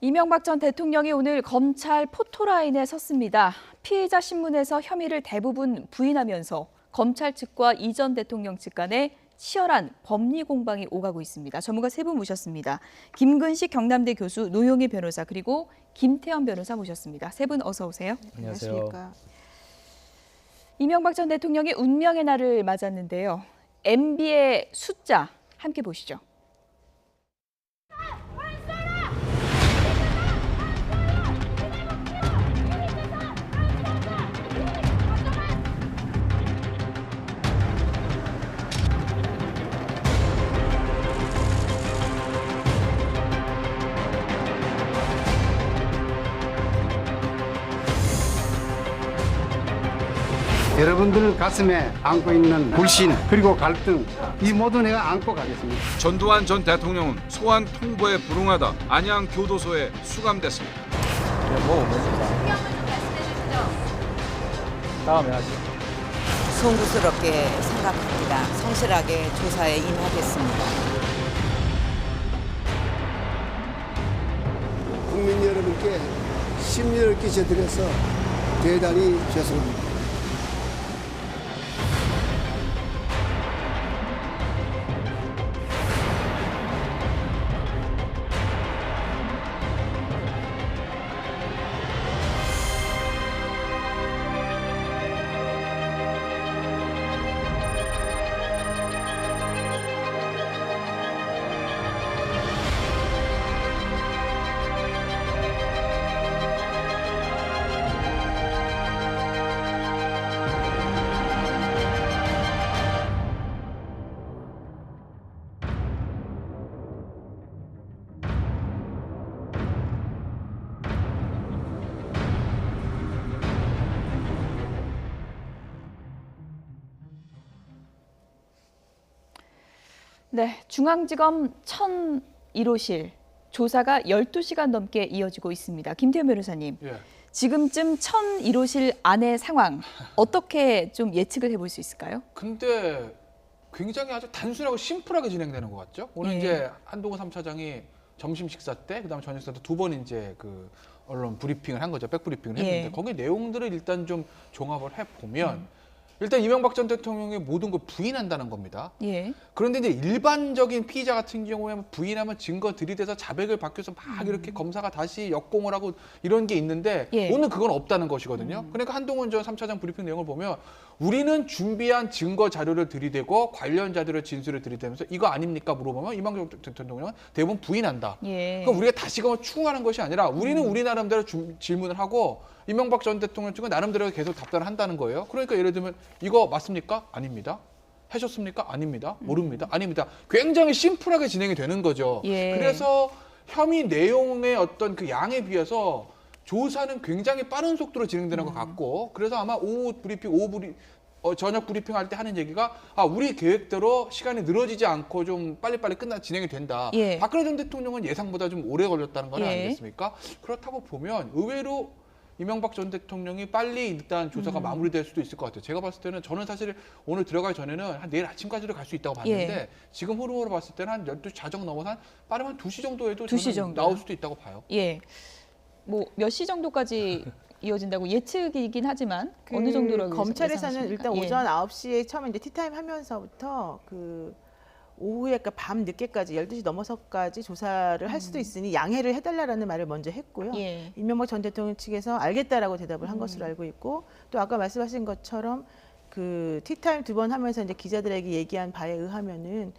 이명박 전 대통령이 오늘 검찰 포토라인에 섰습니다. 피의자 신문에서 혐의를 대부분 부인하면서 검찰 측과 이 전 대통령 측 간에 치열한 법리 공방이 오가고 있습니다. 전문가 세 분 모셨습니다. 김근식 경남대 교수, 노영희 변호사, 그리고 김태현 변호사 모셨습니다. 세 분 어서 오세요. 안녕하세요. 이명박 전 대통령이 운명의 날을 맞았는데요. MB의 숫자 함께 보시죠. 여러분들 가슴에 안고 있는 불신 그리고 갈등 이 모두 내가 안고 가겠습니다. 전두환 전 대통령은 소환 통보에 불응하다 안양 교도소에 수감됐습니다. 다음에 하죠. 송구스럽게 생각합니다. 성실하게 조사에 임하겠습니다. 국민 여러분께 심려를 끼쳐드려서 대단히 죄송합니다. 네, 중앙지검 1001호실 조사가 12시간 넘게 이어지고 있습니다. 김태현 변호사님, 지금쯤 1001호실 안의 상황 어떻게 좀 예측을 해볼 수 있을까요? 근데 굉장히 아주 단순하고 심플하게 진행되는 것 같죠? 오늘 이제 한동훈 3차장이 점심 식사 때, 그다음에 저녁 식사 때 두 번 이제 그 언론 브리핑을 한 거죠. 백브리핑을 했는데 거기 내용들을 일단 좀 종합을 해 보면. 일단 이명박 전 대통령이 모든 걸 부인한다는 겁니다. 그런데 이제 일반적인 피의자 같은 경우에 부인하면 증거 들이대서 자백을 바뀌어서 막 이렇게 검사가 다시 역공을 하고 이런 게 있는데 오늘 그건 없다는 것이거든요. 그러니까 한동훈 전 3차장 브리핑 내용을 보면 우리는 준비한 증거 자료를 들이대고 관련자들의 진술을 들이대면서 이거 아닙니까 물어보면 이명박 전 대통령은 대부분 부인한다. 그러니까 우리가 다시금 추궁하는 것이 아니라 우리는 우리 나름대로 질문을 하고 이명박 전 대통령 측은 나름대로 계속 답변을 한다는 거예요. 그러니까 예를 들면 이거 맞습니까? 아닙니다. 하셨습니까? 아닙니다. 모릅니다. 아닙니다. 굉장히 심플하게 진행이 되는 거죠. 그래서 혐의 내용의 어떤 그 양에 비해서 조사는 굉장히 빠른 속도로 진행되는 것 같고 그래서 아마 저녁 브리핑 할 때 하는 얘기가 우리 계획대로 시간이 늘어지지 않고 좀 빨리빨리 진행이 된다. 박근혜 전 대통령은 예상보다 좀 오래 걸렸다는 건 아니겠습니까? 그렇다고 보면 의외로 이명박 전 대통령이 빨리 일단 조사가 마무리될 수도 있을 것 같아요. 제가 봤을 때는 저는 사실 오늘 들어가기 전에는 한 내일 아침까지도 갈 수 있다고 봤는데 지금 흐름으로 봤을 때는 한 12시 자정 넘어서 한 빠르면 2시 정도에도 2시 저는 나올 수도 있다고 봐요. 뭐 몇 시 정도까지 이어진다고 예측이긴 하지만 어느 정도로 검찰에서는 일단 오전 9시에 처음에 이제 티타임 하면서부터 오후에 그러니까 밤 늦게까지 12시 넘어서까지 조사를 할 수도 있으니 양해를 해달라는 말을 먼저 했고요. 이명박 전 대통령 측에서 알겠다라고 대답을 한 것으로 알고 있고 또 아까 말씀하신 것처럼 그 티타임 두 번 하면서 이제 기자들에게 얘기한 바에 의하면은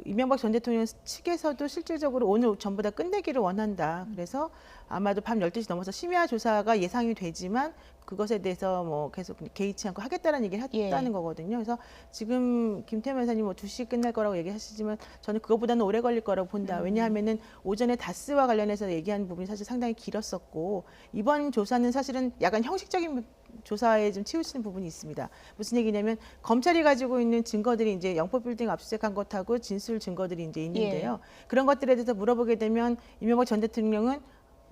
이명박 전 대통령 측에서도 실질적으로 오늘 전부 다 끝내기를 원한다. 그래서 아마도 밤 12시 넘어서 심야 조사가 예상이 되지만 그것에 대해서 뭐 계속 개의치 않고 하겠다는 얘기를 했다는 거거든요. 그래서 지금 김태현 변호사님 2시 끝날 거라고 얘기하시지만 저는 그것보다는 오래 걸릴 거라고 본다. 왜냐하면은 오전에 다스와 관련해서 얘기한 부분이 사실 상당히 길었었고 이번 조사는 사실은 약간 형식적인 조사에 좀 치우치는 부분이 있습니다. 무슨 얘기냐면 검찰이 가지고 있는 증거들이 이제 영법 빌딩 압수수색한 것하고 진술 증거들이 이제 있는데요. 그런 것들에 대해서 물어보게 되면 이명박 전 대통령은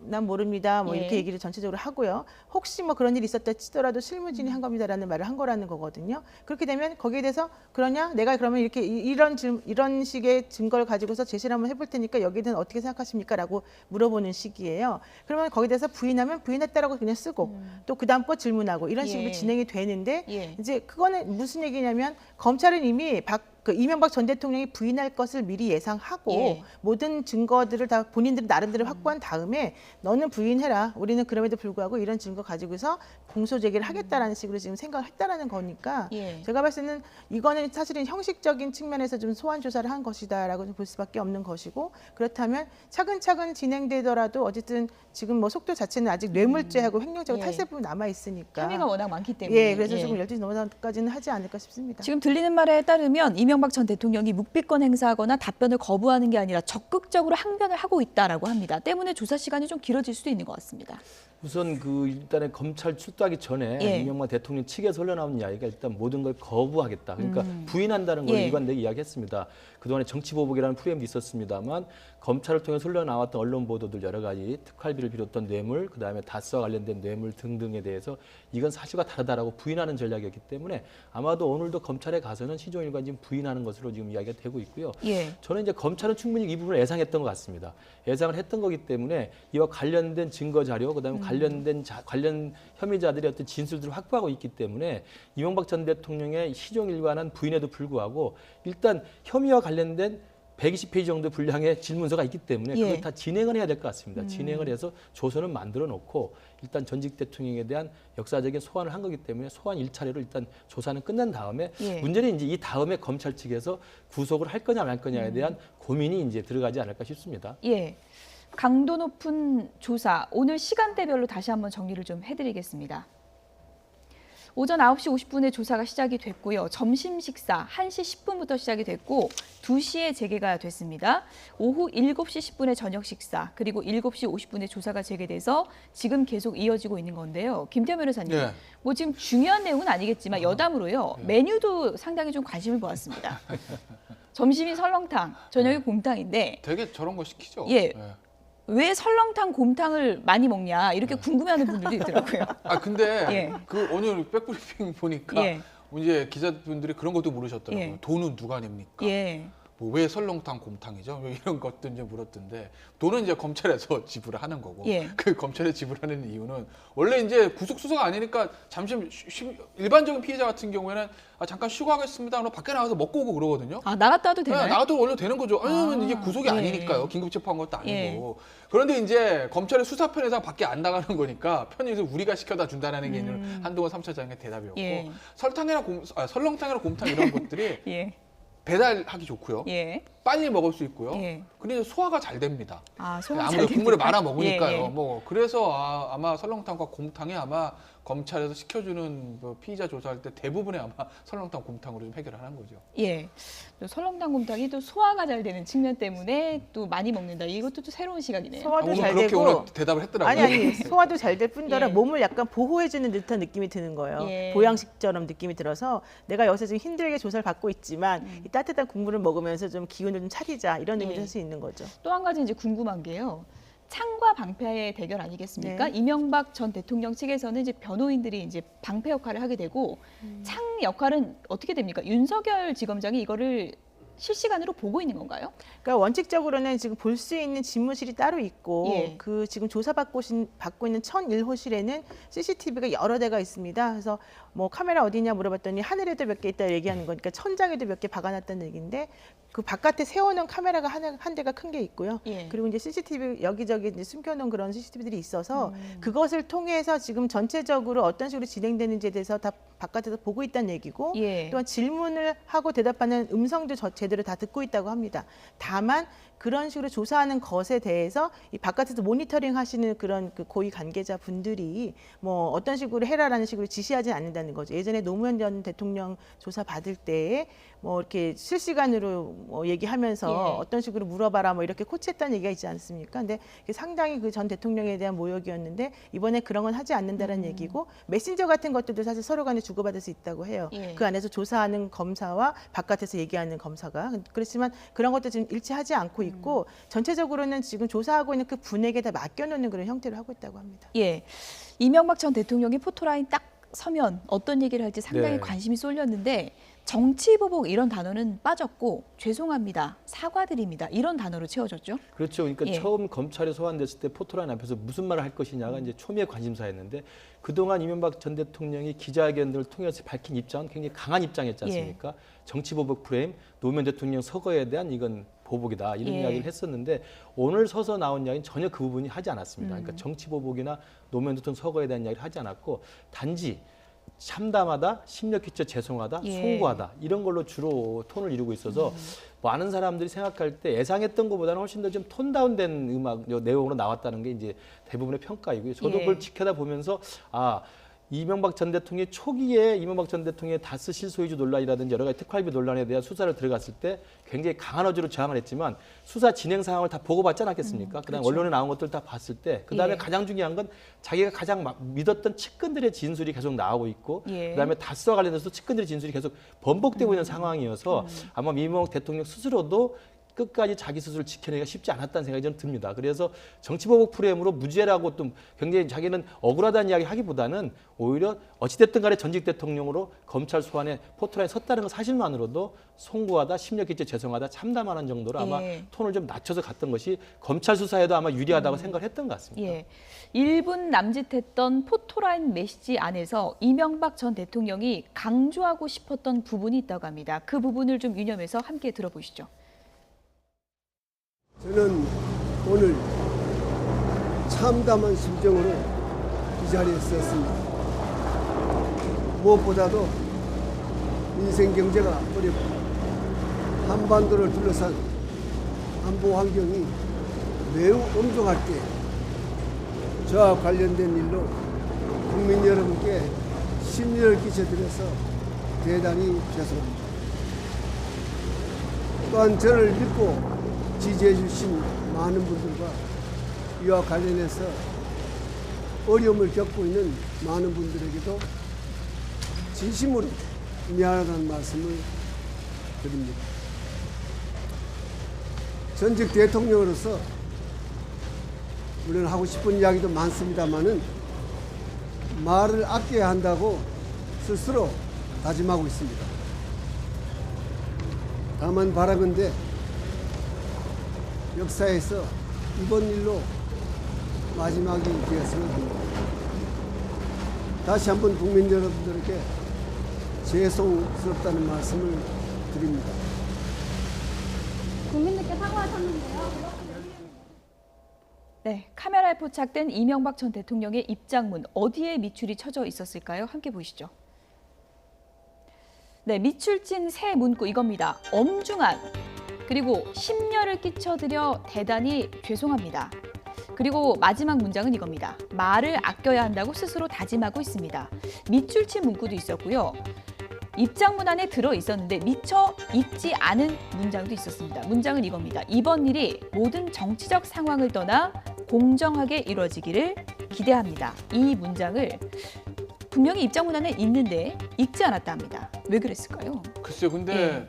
난 모릅니다. 뭐 예. 이렇게 얘기를 전체적으로 하고요. 혹시 뭐 그런 일이 있었다 치더라도 실무진이 한 겁니다라는 말을 한 거라는 거거든요. 그렇게 되면 거기에 대해서 그러냐? 내가 그러면 이렇게 이런 식의 증거를 가지고서 제시를 한번 해볼 테니까 여기에 대해서 어떻게 생각하십니까?라고 물어보는 식이에요. 그러면 거기에 대해서 부인하면 부인했다라고 그냥 쓰고 또 그다음 거 질문하고 이런 식으로 예. 진행이 되는데 예. 이제 그거는 무슨 얘기냐면 검찰은 이미 이명박 전 대통령이 부인할 것을 미리 예상하고 예. 모든 증거들을 다 본인들이 나름대로 확보한 다음에 너는 부인해라. 우리는 그럼에도 불구하고 이런 증거 가지고서 공소 제기를 하겠다라는 식으로 지금 생각을 했다라는 거니까 예. 제가 봤을 때는 이거는 사실은 형식적인 측면에서 좀 소환 조사를 한 것이다라고 볼 수밖에 없는 것이고 그렇다면 차근차근 진행되더라도 어쨌든 지금 뭐 속도 자체는 아직 뇌물죄하고 횡령죄하고 예. 탈세부분 남아 있으니까 혐의가 워낙 많기 때문에. 예, 그래서 예. 조금 12시 넘어서까지는 하지 않을까 싶습니다. 지금 들리는 말에 따르면 이명박 전 대통령이 묵비권 행사하거나 답변을 거부하는 게 아니라 적극적으로 항변을 하고 있다라고 합니다. 때문에 조사 시간이 좀 길어질 수도 있는 것 같습니다. 우선 일단은 검찰 출두하기 전에 예. 이명박 대통령 측에서 흘러나온 이야기가 일단 모든 걸 거부하겠다. 그러니까 부인한다는 걸 예. 일관되게 이야기했습니다. 그동안에 정치보복이라는 프레임도 있었습니다만 검찰을 통해서 흘러나왔던 언론 보도들 여러 가지 특활비를 비롯한 뇌물, 그다음에 다스와 관련된 뇌물 등등에 대해서 이건 사실과 다르다라고 부인하는 전략이었기 때문에 아마도 오늘도 검찰에 가서는 시종일관 지금 부인하는 것으로 지금 이야기가 되고 있고요. 예. 저는 이제 검찰은 충분히 이 부분을 예상했던 것 같습니다. 예상을 했던 거기 때문에 이와 관련된 증거 자료, 그다음에 관련 혐의자들의 어떤 진술들을 확보하고 있기 때문에 이명박 전 대통령의 시종일관한 부인에도 불구하고 일단 혐의와 관련된 120페이지 정도 분량의 질문서가 있기 때문에 예. 그걸 다 진행을 해야 될 것 같습니다. 진행을 해서 조서는 만들어 놓고 일단 전직 대통령에 대한 역사적인 소환을 한 거기 때문에 소환 1차례로 일단 조사는 끝난 다음에 예. 문제는 이제 이 다음에 검찰 측에서 구속을 할 거냐 말 거냐에 대한 고민이 이제 들어가지 않을까 싶습니다. 예. 강도 높은 조사, 오늘 시간대별로 다시 한번 정리를 좀 해드리겠습니다. 오전 9시 50분에 조사가 시작이 됐고요. 점심 식사 1시 10분부터 시작이 됐고 2시에 재개가 됐습니다. 오후 7시 10분에 저녁 식사, 그리고 7시 50분에 조사가 재개돼서 지금 계속 이어지고 있는 건데요. 김태현 변호사님, 네. 뭐 지금 중요한 내용은 아니겠지만 여담으로요. 메뉴도 상당히 좀 관심을 보았습니다. 점심이 설렁탕, 저녁이 곰탕인데 되게 저런 거 시키죠. 예. 네. 왜 설렁탕, 곰탕을 많이 먹냐 이렇게 궁금해하는 분들도 있더라고요. 아 근데 예. 그 오늘 백브리핑 보니까 예. 이제 기자분들이 그런 것도 물으셨더라고요. 예. 돈은 누가 냅니까? 예. 뭐 왜 설렁탕 곰탕이죠? 왜 이런 것도 이제 물었던데 돈은 이제 검찰에서 지불을 하는 거고 예. 그 검찰에 지불하는 이유는 원래 이제 구속 수사가 아니니까 잠시 일반적인 피해자 같은 경우에는 잠깐 쉬고 하겠습니다. 그럼 밖에 나가서 먹고 오고 그러거든요. 아, 나갔다 와도 되나요? 네, 나가도 원래 되는 거죠. 왜냐면 아, 이게 구속이 예. 아니니까요. 긴급 체포한 것도 아니고. 예. 그런데 이제 검찰의 수사편에서 밖에 안 나가는 거니까 편의에서 우리가 시켜다 준다는 게 한동훈 3차장의 대답이었고 예. 설렁탕이나 곰탕 이런 것들이 예. 배달하기 좋고요. 예. 빨리 먹을 수 있고요. 예. 근데 소화가 잘 됩니다. 아, 소화 잘 아무래도 국물에 됩니까? 말아 먹으니까요. 예, 예. 뭐 그래서 아마 설렁탕과 곰탕이 아마 검찰에서 시켜주는 뭐 피의자 조사할 때 대부분의 아마 설렁탕, 곰탕으로 좀 해결하는 거죠. 예. 또 설렁탕, 곰탕이 또 소화가 잘 되는 측면 때문에 또 많이 먹는다. 이것도 또 새로운 시각이네요. 소화도 오늘 잘 그렇게 되고 오늘 대답을 했더라고요. 아니 소화도 잘 될 뿐더러 예. 몸을 약간 보호해주는 듯한 느낌이 드는 거예요. 예. 보양식처럼 느낌이 들어서 내가 여기서 지금 힘들게 조사를 받고 있지만 이 따뜻한 국물을 먹으면서 좀 기운을 좀 차리자 이런 의미도 예. 할 수 있는 거죠. 또 한 가지 이제 궁금한 게요. 창과 방패의 대결 아니겠습니까? 네. 이명박 전 대통령 측에서는 이제 변호인들이 이제 방패 역할을 하게 되고 창 역할은 어떻게 됩니까? 윤석열 지검장이 이거를 실시간으로 보고 있는 건가요? 그러니까 원칙적으로는 지금 볼 수 있는 집무실이 따로 있고 예. 그 지금 조사받고 있는 1001호실에는 CCTV가 여러 대가 있습니다. 그래서 뭐 카메라 어디냐 물어봤더니 하늘에도 몇 개 있다 얘기하는 거니까 천장에도 몇 개 박아놨다는 얘기인데 그 바깥에 세워놓은 카메라가 한 대가 큰 게 있고요. 예. 그리고 이제 CCTV 여기저기 이제 숨겨놓은 그런 CCTV들이 있어서 그것을 통해서 지금 전체적으로 어떤 식으로 진행되는지에 대해서 다 바깥에서 보고 있다는 얘기고 예. 또한 질문을 하고 대답하는 음성도 제대로 다 듣고 있다고 합니다. 다만 그런 식으로 조사하는 것에 대해서 이 바깥에서 모니터링 하시는 그런 그 고위 관계자 분들이 뭐 어떤 식으로 해라라는 식으로 지시하지 않는다는 거죠. 예전에 노무현 전 대통령 조사 받을 때에 뭐 이렇게 실시간으로 뭐 얘기하면서 예. 어떤 식으로 물어봐라 뭐 이렇게 코치했다는 얘기가 있지 않습니까? 근데 이게 상당히 그 전 대통령에 대한 모욕이었는데 이번에 그런 건 하지 않는다는 얘기고 메신저 같은 것들도 사실 서로 간에 주고받을 수 있다고 해요. 예. 그 안에서 조사하는 검사와 바깥에서 얘기하는 검사가 그렇지만 그런 것도 지금 일치하지 않고 있고 전체적으로는 지금 조사하고 있는 그 분에게 다 맡겨놓는 그런 형태로 하고 있다고 합니다. 예, 이명박 전 대통령이 포토라인 딱 서면 어떤 얘기를 할지 상당히 네. 관심이 쏠렸는데 정치보복 이런 단어는 빠졌고 죄송합니다, 사과드립니다 이런 단어로 채워졌죠. 그렇죠. 그러니까 예. 처음 검찰에 소환됐을 때 포토라인 앞에서 무슨 말을 할 것이냐가 이제 초미의 관심사였는데 그동안 이명박 전 대통령이 기자회견들을 통해서 밝힌 입장은 굉장히 강한 입장이었지 않습니까? 정치보복 프레임, 노무현 대통령 서거에 대한 이건 보복이다 이런 예. 이야기를 했었는데 오늘 서서 나온 이야기는 전혀 그 부분이 하지 않았습니다. 그러니까 정치보복이나 노무현 대통령 서거에 대한 이야기를 하지 않았고 단지 참담하다, 심려끼쳐 죄송하다, 예. 송구하다 이런 걸로 주로 톤을 이루고 있어서 많은 사람들이 생각할 때 예상했던 것보다는 훨씬 더 좀 톤 다운된 음악 내용으로 나왔다는 게 이제 대부분의 평가이고요. 저도 예. 그걸 지켜다 보면서 아 이명박 전 대통령이 초기에 이명박 전 대통령의 다스 실소유주 논란이라든지 여러 가지 특활비 논란에 대한 수사를 들어갔을 때 굉장히 강한 어조로 저항을 했지만 수사 진행 상황을 다 보고받지 않았겠습니까? 그다음에 그렇죠. 언론에 나온 것들 다 봤을 때 그다음에 예. 가장 중요한 건 자기가 가장 믿었던 측근들의 진술이 계속 나오고 있고 예. 그다음에 다스와 관련해서 측근들의 진술이 계속 번복되고 있는 상황이어서 아마 이명박 대통령 스스로도 끝까지 자기 스스로를 지켜내기가 쉽지 않았다는 생각이 좀 듭니다. 그래서 정치보복 프레임으로 무죄라고 좀 굉장히 자기는 억울하다는 이야기 하기보다는 오히려 어찌됐든 간에 전직 대통령으로 검찰 소환에 포토라인에 섰다는 것 사실만으로도 송구하다, 심려끼쳐 죄송하다, 참담하는 정도로 아마 예. 톤을 좀 낮춰서 갔던 것이 검찰 수사에도 아마 유리하다고 생각을 했던 것 같습니다. 예, 1분 남짓했던 포토라인 메시지 안에서 이명박 전 대통령이 강조하고 싶었던 부분이 있다고 합니다. 그 부분을 좀 유념해서 함께 들어보시죠. 저는 오늘 참담한 심정으로 이 자리에 섰습니다. 무엇보다도 민생 경제가 어렵고 한반도를 둘러싼 안보 환경이 매우 엄중할 때 저와 관련된 일로 국민 여러분께 심려를 끼쳐드려서 대단히 죄송합니다. 또한 저를 믿고 지지해 주신 많은 분들과 이와 관련해서 어려움을 겪고 있는 많은 분들에게도 진심으로 미안하다는 말씀을 드립니다. 전직 대통령으로서 물론 하고 싶은 이야기도 많습니다만은 말을 아껴야 한다고 스스로 다짐하고 있습니다. 다만 바라건대 역사에서 이번 일로 마지막이 되었으면 합니다. 다시 한번 국민 여러분들에게 죄송스럽다는 말씀을 드립니다. 국민들께 사과하셨는데요. 네, 카메라에 포착된 이명박 전 대통령의 입장문 어디에 밑줄이 쳐져 있었을까요? 함께 보시죠. 네, 밑줄 찐 새 문구 이겁니다. 엄중한, 그리고 심려를 끼쳐드려 대단히 죄송합니다. 그리고 마지막 문장은 이겁니다. 말을 아껴야 한다고 스스로 다짐하고 있습니다. 밑줄 친 문구도 있었고요. 입장문 안에 들어있었는데 미처 읽지 않은 문장도 있었습니다. 문장은 이겁니다. 이번 일이 모든 정치적 상황을 떠나 공정하게 이루어지기를 기대합니다. 이 문장을 분명히 입장문 안에 있는데 읽지 않았다 합니다. 왜 그랬을까요? 글쎄요. 근데 예.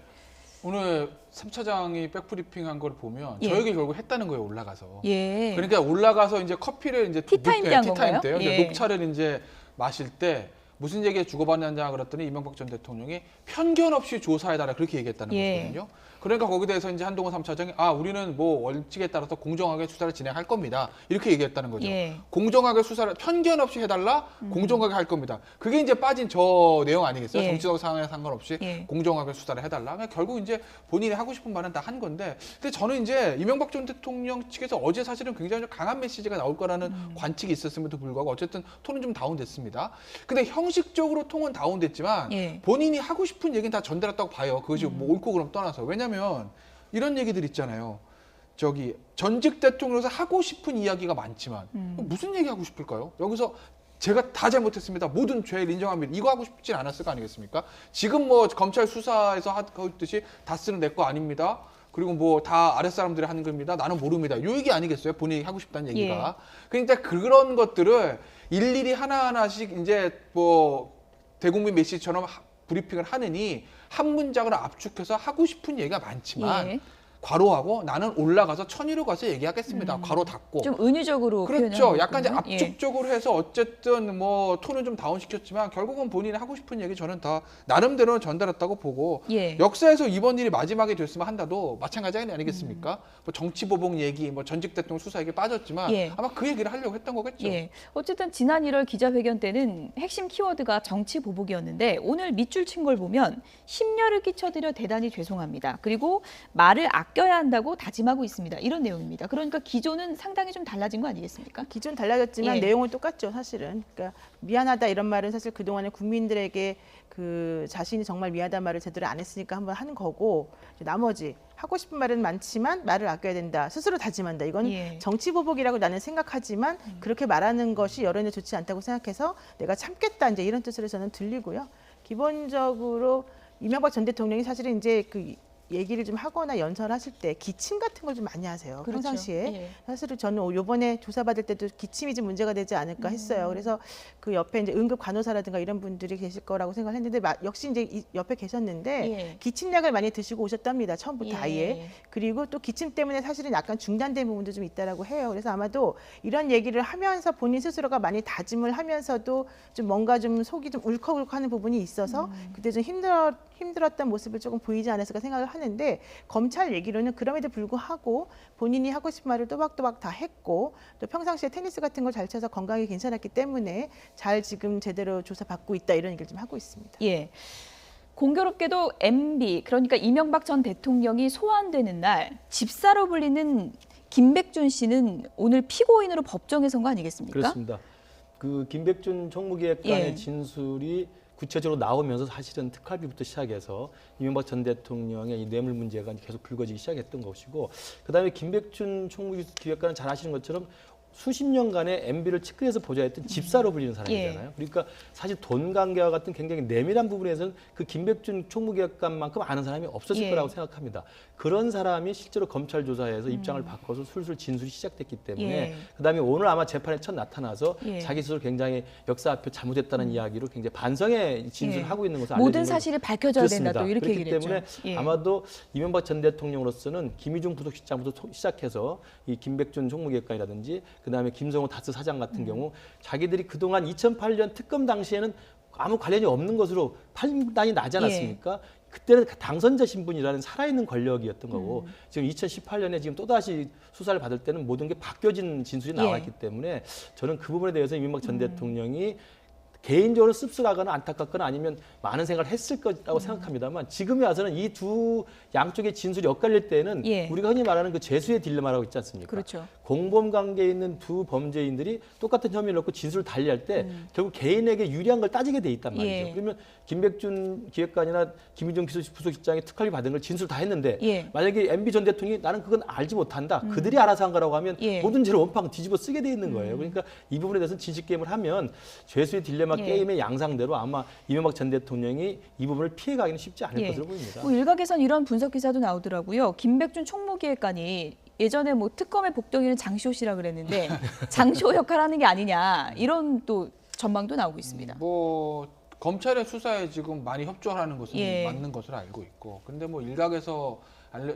오늘 3차장이 백브리핑한 걸 보면 예. 저 얘기 결국 했다는 거예요. 올라가서. 예. 그러니까 올라가서 이제 커피를 이제 티타임 때 한 건가요? 때요. 예. 녹차를 이제 마실 때 무슨 얘기 주고받느냐 그랬더니 이명박 전 대통령이 편견 없이 조사해달라 그렇게 얘기했다는 예. 거거든요. 그러니까 거기에 대해서 이제 한동훈 3차장이 우리는 뭐 원칙에 따라서 공정하게 수사를 진행할 겁니다. 이렇게 얘기했다는 거죠. 예. 공정하게 수사를 편견 없이 해달라 공정하게 할 겁니다. 그게 이제 빠진 저 내용 아니겠어요? 예. 정치적 상황에 상관없이 예. 공정하게 수사를 해달라. 그러니까 결국 이제 본인이 하고 싶은 말은 다 한 건데 근데 저는 이제 이명박 전 대통령 측에서 어제 사실은 굉장히 좀 강한 메시지가 나올 거라는 관측이 있었음에도 불구하고 어쨌든 톤은 좀 다운됐습니다. 근데 형식적으로 톤은 다운됐지만 예. 본인이 하고 싶은 얘기는 다 전달했다고 봐요. 그것이 뭐 옳고 그름 떠나서. 왜냐하면 이런 얘기들 있잖아요. 저기 전직 대통령에서 하고 싶은 이야기가 많지만 무슨 얘기 하고 싶을까요? 여기서 제가 다 잘못했습니다. 모든 죄를 인정합니다. 이거 하고 싶진 않았을 거 아니겠습니까? 지금 뭐 검찰 수사에서 하듯이 다스는 내 거 아닙니다. 그리고 뭐 다 아랫사람들이 하는 겁니다. 나는 모릅니다. 이 얘기 아니겠어요? 본인이 하고 싶다는 얘기가. 그러니까 그런 것들을 일일이 하나하나씩 이제 뭐 대국민 메시지처럼 브리핑을 하느니 한 문장으로 압축해서 하고 싶은 얘기가 많지만 예. 괄호하고 나는 올라가서 천의로 가서 얘기하겠습니다. 괄호 닫고. 좀 은유적으로 그렇죠. 약간 이제 표현하고 있군요. 압축적으로 해서 어쨌든 뭐 톤은 좀 다운시켰지만 결국은 본인이 하고 싶은 얘기 저는 다 나름대로는 전달했다고 보고 예. 역사에서 이번 일이 마지막이 됐으면 한다도 마찬가지 아니겠습니까? 뭐 정치보복 얘기, 뭐 전직 대통령 수사 얘기 빠졌지만 예. 아마 그 얘기를 하려고 했던 거겠죠. 예. 어쨌든 지난 1월 기자회견 때는 핵심 키워드가 정치 보복이었는데 오늘 밑줄 친 걸 보면 심려를 끼쳐드려 대단히 죄송합니다. 그리고 말을 아껴야 한다고 다짐하고 있습니다. 이런 내용입니다. 그러니까 기존은 상당히 좀 달라진 거 아니겠습니까? 기존 달라졌지만 예. 내용은 똑같죠, 사실은. 그러니까 미안하다 이런 말은 사실 그동안에 국민들에게 그 자신이 정말 미안하다는 말을 제대로 안 했으니까 한번 하는 거고 이제 나머지 하고 싶은 말은 많지만 말을 아껴야 된다. 스스로 다짐한다. 이건 예. 정치 보복이라고 나는 생각하지만 그렇게 말하는 것이 여론에 좋지 않다고 생각해서 내가 참겠다. 이제 이런 뜻으로 저는 들리고요. 기본적으로 이명박 전 대통령이 사실은 이제 그 얘기를 좀 하거나 연설하실 때 기침 같은 걸 좀 많이 하세요. 그렇죠. 평상시에. 예. 사실은 저는 요번에 조사받을 때도 기침이 좀 문제가 되지 않을까 했어요. 그래서 그 옆에 이제 응급 간호사라든가 이런 분들이 계실 거라고 생각을 했는데 역시 이제 옆에 계셨는데 예. 기침약을 많이 드시고 오셨답니다. 처음부터 예. 아예. 그리고 또 기침 때문에 사실은 약간 중단된 부분도 좀 있다라고 해요. 그래서 아마도 이런 얘기를 하면서 본인 스스로가 많이 다짐을 하면서도 좀 뭔가 좀 속이 좀 울컥울컥하는 부분이 있어서 그때 좀 힘들었던 모습을 조금 보이지 않았을까 생각을 하는데 검찰 얘기로는 그럼에도 불구하고 본인이 하고 싶은 말을 또박또박 다 했고 또 평상시에 테니스 같은 걸 잘 쳐서 건강이 괜찮았기 때문에 잘 지금 제대로 조사받고 있다 이런 얘기를 좀 하고 있습니다. 예. 공교롭게도 MB, 그러니까 이명박 전 대통령이 소환되는 날 집사로 불리는 김백준 씨는 오늘 피고인으로 법정에 선 거 아니겠습니까? 그렇습니다. 그 김백준 총무기획관의 예. 진술이 구체적으로 나오면서 사실은 특활비부터 시작해서 이명박 전 대통령의 이 뇌물 문제가 계속 불거지기 시작했던 것이고 그다음에 김백준 총무기획관은 잘 아시는 것처럼 수십 년간의 MB를 측근에서 보좌했던 집사로 불리는 사람이잖아요. 그러니까 사실 돈 관계와 같은 굉장히 내밀한 부분에서는 그 김백준 총무기획관만큼 아는 사람이 없었을 예. 거라고 생각합니다. 그런 사람이 실제로 검찰 조사에서 입장을 바꿔서 술술 진술이 시작됐기 때문에 예. 그다음에 오늘 아마 재판에 첫 나타나서 예. 자기 스스로 굉장히 역사 앞에 잘못했다는 이야기로 굉장히 반성의 진술을 예. 하고 있는 것을 모든 알려진 사실이 밝혀져야 된다. 또 이렇게 그렇기 얘기를 때문에 했죠. 예. 아마도 이명박 전 대통령으로서는 김희중 부속실장부터 시작해서 이 김백준 총무기획관이라든지 그다음에 김성호 다스 사장 같은 경우 자기들이 그동안 2008년 특검 당시에는 아무 관련이 없는 것으로 판단이 나지 않았습니까? 그때는 당선자 신분이라는 살아있는 권력이었던 거고 지금 2018년에 지금 또다시 수사를 받을 때는 모든 게 바뀌어진 진술이 나와 있기 때문에 저는 그 부분에 대해서 이명박 전 대통령이 개인적으로 씁쓸하거나 안타깝거나 아니면 많은 생각을 했을 거라고 생각합니다만 지금에 와서는 이 두 양쪽의 진술이 엇갈릴 때는 예. 우리가 흔히 말하는 그 죄수의 딜레마라고 있지 않습니까? 그렇죠. 공범 관계에 있는 두 범죄인들이 똑같은 혐의를 놓고 진술을 달리할 때 결국 개인에게 유리한 걸 따지게 돼 있단 말이죠. 예. 그러면 김백준 기획관이나 김희중 부속실장이 특활비 받은 걸 진술 다 했는데 예. 만약에 MB 전 대통령이 나는 그건 알지 못한다. 그들이 알아서 한 거라고 하면 예. 모든 죄를 원팡 뒤집어 쓰게 돼 있는 거예요. 그러니까 이 부분에 대해서는 진실 게임을 하면 죄수의 딜레마 예. 게임의 양상대로 아마 이명박 전 대통령이 이 부분을 피해가기는 쉽지 않을 예. 것으로 보입니다. 뭐 일각에선 이런 분석 기사도 나오더라고요. 김백준 총무기획관이 예전에 뭐 특검의 복덩이는 장시호 씨라 그랬는데 장시호 역할 하는 게 아니냐 이런 또 전망도 나오고 있습니다. 뭐 검찰의 수사에 지금 많이 협조하는 것은 예. 맞는 것으로 알고 있고, 근데 뭐 일각에서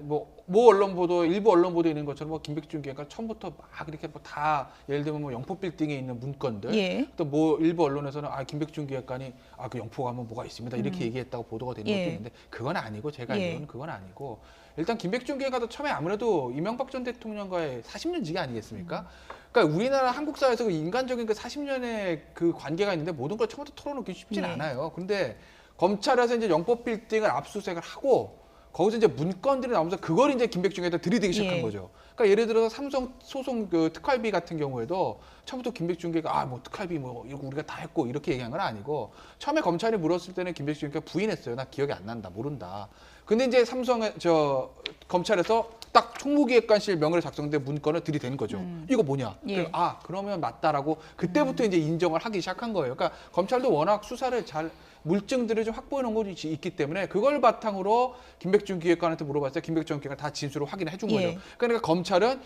뭐 언론 보도 일부 언론 보도에 있는 것처럼 뭐 김백준 기획관 처음부터 막 이렇게 뭐 다 예를 들면 뭐 영포 빌딩에 있는 문건들 예. 또 뭐 일부 언론에서는 김백준 기획관이 그 영포 가면 뭐가 있습니다 이렇게 얘기했다고 보도가 되는 예. 것도 있는데 그건 아니고 제가 예. 알기로는 그건 아니고 일단 김백준 기획관도 처음에 아무래도 이명박 전 대통령과의 40년 지기 아니겠습니까? 그러니까 우리나라 한국 사회에서 그 인간적인 그 40년의 그 관계가 있는데 모든 걸 처음부터 털어놓기 쉽진 예. 않아요. 근데 검찰에서 이제 영포 빌딩을 압수수색을 하고 거기서 이제 문건들이 나오면서 그걸 이제 김백준에다 들이대기 시작한 예. 거죠. 그러니까 예를 들어서 삼성 소송 그 특활비 같은 경우에도 처음부터 김백준계가 뭐 특활비 뭐 이거 우리가 다 했고 이렇게 얘기한 건 아니고 처음에 검찰이 물었을 때는 김백준계가 부인했어요. 나 기억이 안 난다, 모른다. 근데 이제 삼성의 검찰에서 딱 총무기획관실 명의로 작성된 문건을 들이댄 거죠. 이거 뭐냐? 예. 그러면 맞다라고 그때부터 이제 인정을 하기 시작한 거예요. 그러니까 검찰도 워낙 수사를 잘 물증들을 좀 확보해 놓은 것이 있기 때문에 그걸 바탕으로 김백준 기획관한테 물어봤어요. 김백준 기획관 다 진술을 확인해 준 거죠. 예. 그러니까 검찰은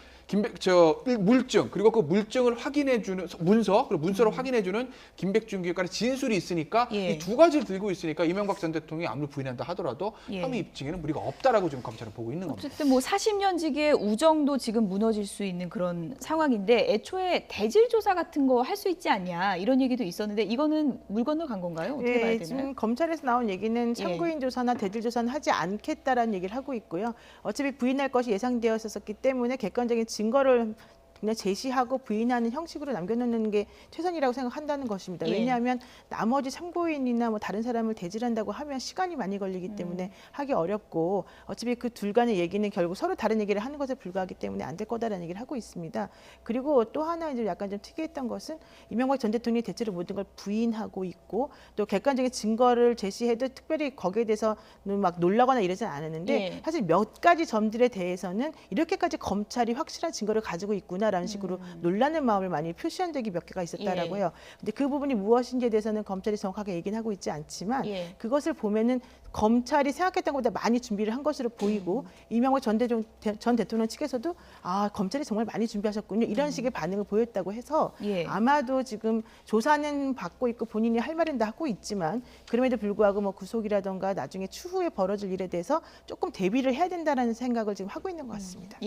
물증 그리고 그 물증을 확인해 주는 문서 그리고 문서를 확인해 주는 김백준 기획관의 진술이 있으니까 예. 이 두 가지를 들고 있으니까 이명박 전 대통령이 아무리 부인한다 하더라도 예. 혐의 입증에는 무리가 없다라고 지금 검찰은 보고 있는 겁니다. 어쨌든 뭐 40년 지기의 우정도 지금 무너질 수 있는 그런 상황인데 애초에 대질 조사 같은 거 할 수 있지 않냐 이런 얘기도 있었는데 이거는 물 건너간 건가요? 어떻게 봐야 되나요? 지금 검찰에서 나온 얘기는 참고인 조사나 대질 조사는 하지 않겠다라는 얘기를 하고 있고요. 어차피 부인할 것이 예상되었었기 때문에 객관적인 증거를 그냥 제시하고 부인하는 형식으로 남겨놓는 게 최선이라고 생각한다는 것입니다. 왜냐하면 나머지 참고인이나 뭐 다른 사람을 대질한다고 하면 시간이 많이 걸리기 때문에 하기 어렵고 어차피 그 둘 간의 얘기는 결국 서로 다른 얘기를 하는 것에 불과하기 때문에 안 될 거다라는 얘기를 하고 있습니다. 그리고 또 하나 이제 약간 좀 특이했던 것은 이명박 전 대통령이 대체로 모든 걸 부인하고 있고 또 객관적인 증거를 제시해도 특별히 거기에 대해서는 막 놀라거나 이러진 않았는데 사실 몇 가지 점들에 대해서는 이렇게까지 검찰이 확실한 증거를 가지고 있구나 라는 식으로 놀라는 마음을 많이 표시한 적이 몇 개가 있었다라고 해요. 근데 그 부분이 무엇인지에 대해서는 검찰이 정확하게 얘기는 하고 있지 않지만 그것을 보면은 검찰이 생각했던 것보다 많이 준비를 한 것으로 보이고 이명박 전 대통령 측에서도 아 검찰이 정말 많이 준비하셨군요 이런 식의 반응을 보였다고 해서 아마도 지금 조사는 받고 있고 본인이 할 말은 다 하고 있지만 그럼에도 불구하고 뭐 구속이라던가 나중에 추후에 벌어질 일에 대해서 조금 대비를 해야 된다라는 생각을 지금 하고 있는 것 같습니다.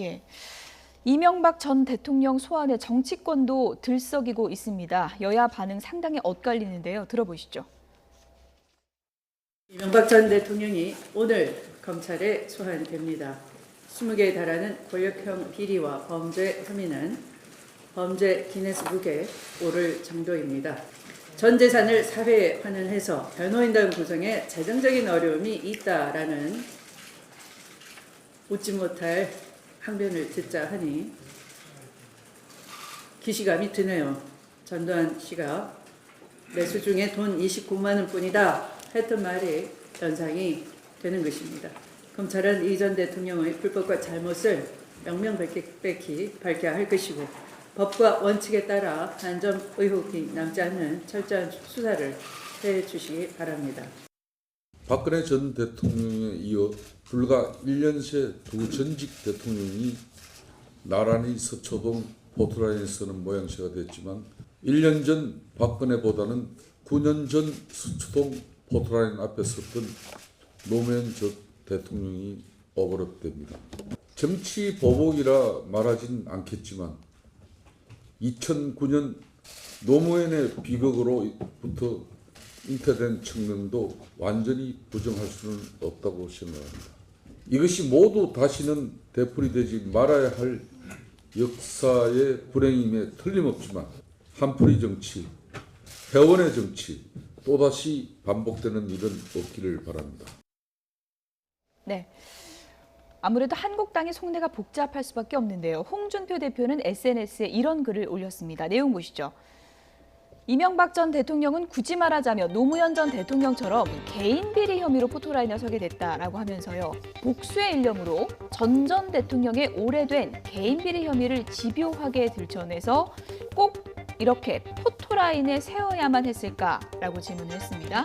이명박 전 대통령 소환에 정치권도 들썩이고 있습니다. 여야 반응 상당히 엇갈리는데요. 들어보시죠. 이명박 전 대통령이 오늘 검찰에 소환됩니다. 20개에 달하는 권력형 비리와 범죄 혐의는 범죄 기네스북에 오를 정도입니다. 전 재산을 사회에 환원해서 변호인단 구성에 재정적인 어려움이 있다라는 웃지 못할 항변을 듣자 하니 기시감이 드네요. 전두환 씨가 매수 중에 돈 29만 원뿐이다 했던 말이 연상이 되는 것입니다. 검찰은 이 전 대통령의 불법과 잘못을 명명백백히 밝혀야 할 것이고 법과 원칙에 따라 한 점 의혹이 남지 않는 철저한 수사를 해주시기 바랍니다. 박근혜 전 대통령에 이어 불과 1년 새 두 전직 대통령이 나란히 서초동 포토라인에서는 모양새가 됐지만 1년 전 박근혜보다는 9년 전 서초동 포토라인 앞에 섰던 노무현 전 대통령이 오버랩됩니다. 정치 보복이라 말하진 않겠지만 2009년 노무현의 비극으로부터 잉태된 측면도 완전히 부정할 수는 없다고 생각합니다. 이것이 모두 다시는 되풀이되지 말아야 할 역사의 불행임에 틀림없지만 한풀이 정치, 회원의 정치, 또다시 반복되는 일은 없기를 바랍니다. 네. 아무래도 한국당의 속내가 복잡할 수밖에 없는데요. 홍준표 대표는 SNS에 이런 글을 올렸습니다. 내용 보시죠. 이명박 전 대통령은 굳이 말하자면 노무현 전 대통령처럼 개인 비리 혐의로 포토라인에 서게 됐다라고 하면서요. 복수의 일념으로 전 대통령의 오래된 개인 비리 혐의를 집요하게 들춰내서 꼭 이렇게 포토라인에 세워야만 했을까라고 질문을 했습니다.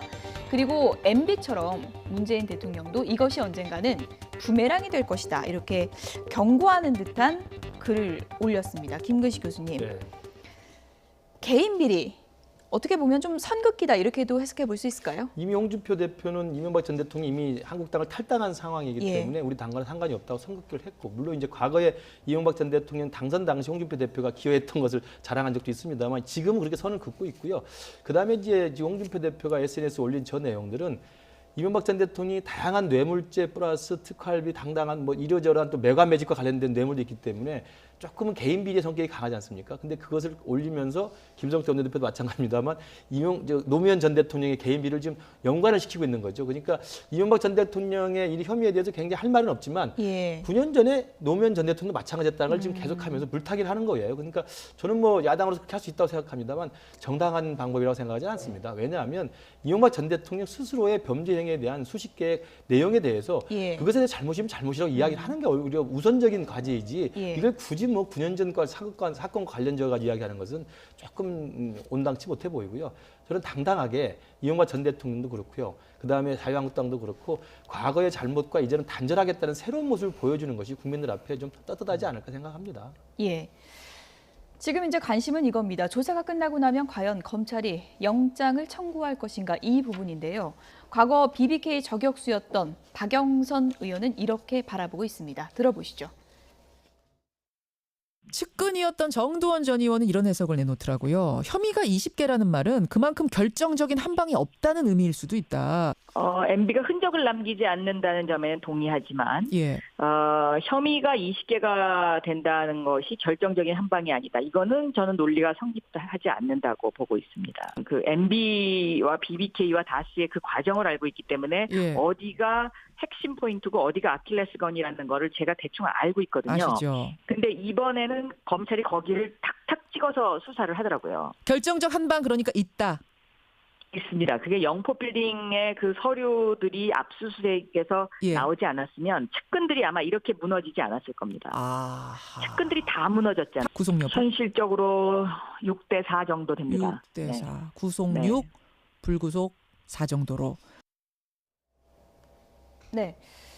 그리고 MB처럼 문재인 대통령도 이것이 언젠가는 부메랑이 될 것이다. 이렇게 경고하는 듯한 글을 올렸습니다. 김근식 교수님. 개인 비리. 어떻게 보면 좀 선긋기다 이렇게도 해석해 볼 수 있을까요? 이미 홍준표 대표는 이명박 전 대통령이 이미 한국당을 탈당한 상황이기 때문에 우리 당과는 상관이 없다고 선긋기를 했고 물론 이제 과거에 이명박 전 대통령 당선 당시 홍준표 대표가 기여했던 것을 자랑한 적도 있습니다만 지금은 그렇게 선을 긋고 있고요. 그다음에 이제 홍준표 대표가 SNS에 올린 저 내용들은 이명박 전 대통령이 다양한 뇌물죄 플러스 특활비 당당한 뭐 이러저러한 또 매관매직과 관련된 뇌물도 있기 때문에 조금은 개인 비리의 성격이 강하지 않습니까? 근데 그것을 올리면서 김성태 원내대표도 마찬가지입니다만 노무현 전 대통령의 개인 비리를 지금 연관을 시키고 있는 거죠. 그러니까 이명박 전 대통령의 이 혐의에 대해서 굉장히 할 말은 없지만 9년 전에 노무현 전 대통령도 마찬가지였다는 걸 지금 계속하면서 물타기를 하는 거예요. 그러니까 저는 뭐 야당으로서 그렇게 할 수 있다고 생각합니다만 정당한 방법이라고 생각하지 않습니다. 왜냐하면 이명박 전 대통령 스스로의 범죄 행위에 대한 수십 개의 내용에 대해서 그것에 대해 잘못이면 잘못이라고 이야기를 하는 게 오히려 우선적인 과제이지 이걸 굳이 뭐 9년 전과 사건 관련져가 이야기하는 것은 조금 온당치 못해 보이고요. 저는 당당하게 이명박 전 대통령도 그렇고요. 그다음에 자유한국당도 그렇고 과거의 잘못과 이제는 단절하겠다는 새로운 모습을 보여주는 것이 국민들 앞에 좀 떳떳하지 않을까 생각합니다. 지금 이제 관심은 이겁니다. 조사가 끝나고 나면 과연 검찰이 영장을 청구할 것인가 이 부분인데요. 과거 BBK 저격수였던 박영선 의원은 이렇게 바라보고 있습니다. 들어보시죠. 측근이었던 정두원 전 의원은 이런 해석을 내놓더라고요. 혐의가 20개라는 말은 그만큼 결정적인 한 방이 없다는 의미일 수도 있다. MB가 흔적을 남기지 않는다는 점에는 동의하지만 예. 혐의가 20개가 된다는 것이 결정적인 한 방이 아니다. 이거는 저는 논리가 성립하지 않는다고 보고 있습니다. 그 MB와 BBK와 다스의 그 과정을 알고 있기 때문에 예. 어디가 핵심 포인트고 어디가 아킬레스건이라는 거를 제가 대충 알고 있거든요. 아시죠? 근데 이번에는 검찰이 거기를 탁탁 찍어서 수사를 하더라고요. 결정적 한 방 그러니까 있다. 있습니다. 그게 영포 빌딩의 그 서류들이 압수수색에서 예. 나오지 않았으면 측근들이 아마 이렇게 무너지지 않았을 겁니다. 측근들이 다 무너졌잖아요. 구속 여부? 현실적으로 6대4 정도 됩니다. 6대4. 구속 네. 6, 불구속 4 정도로. 네.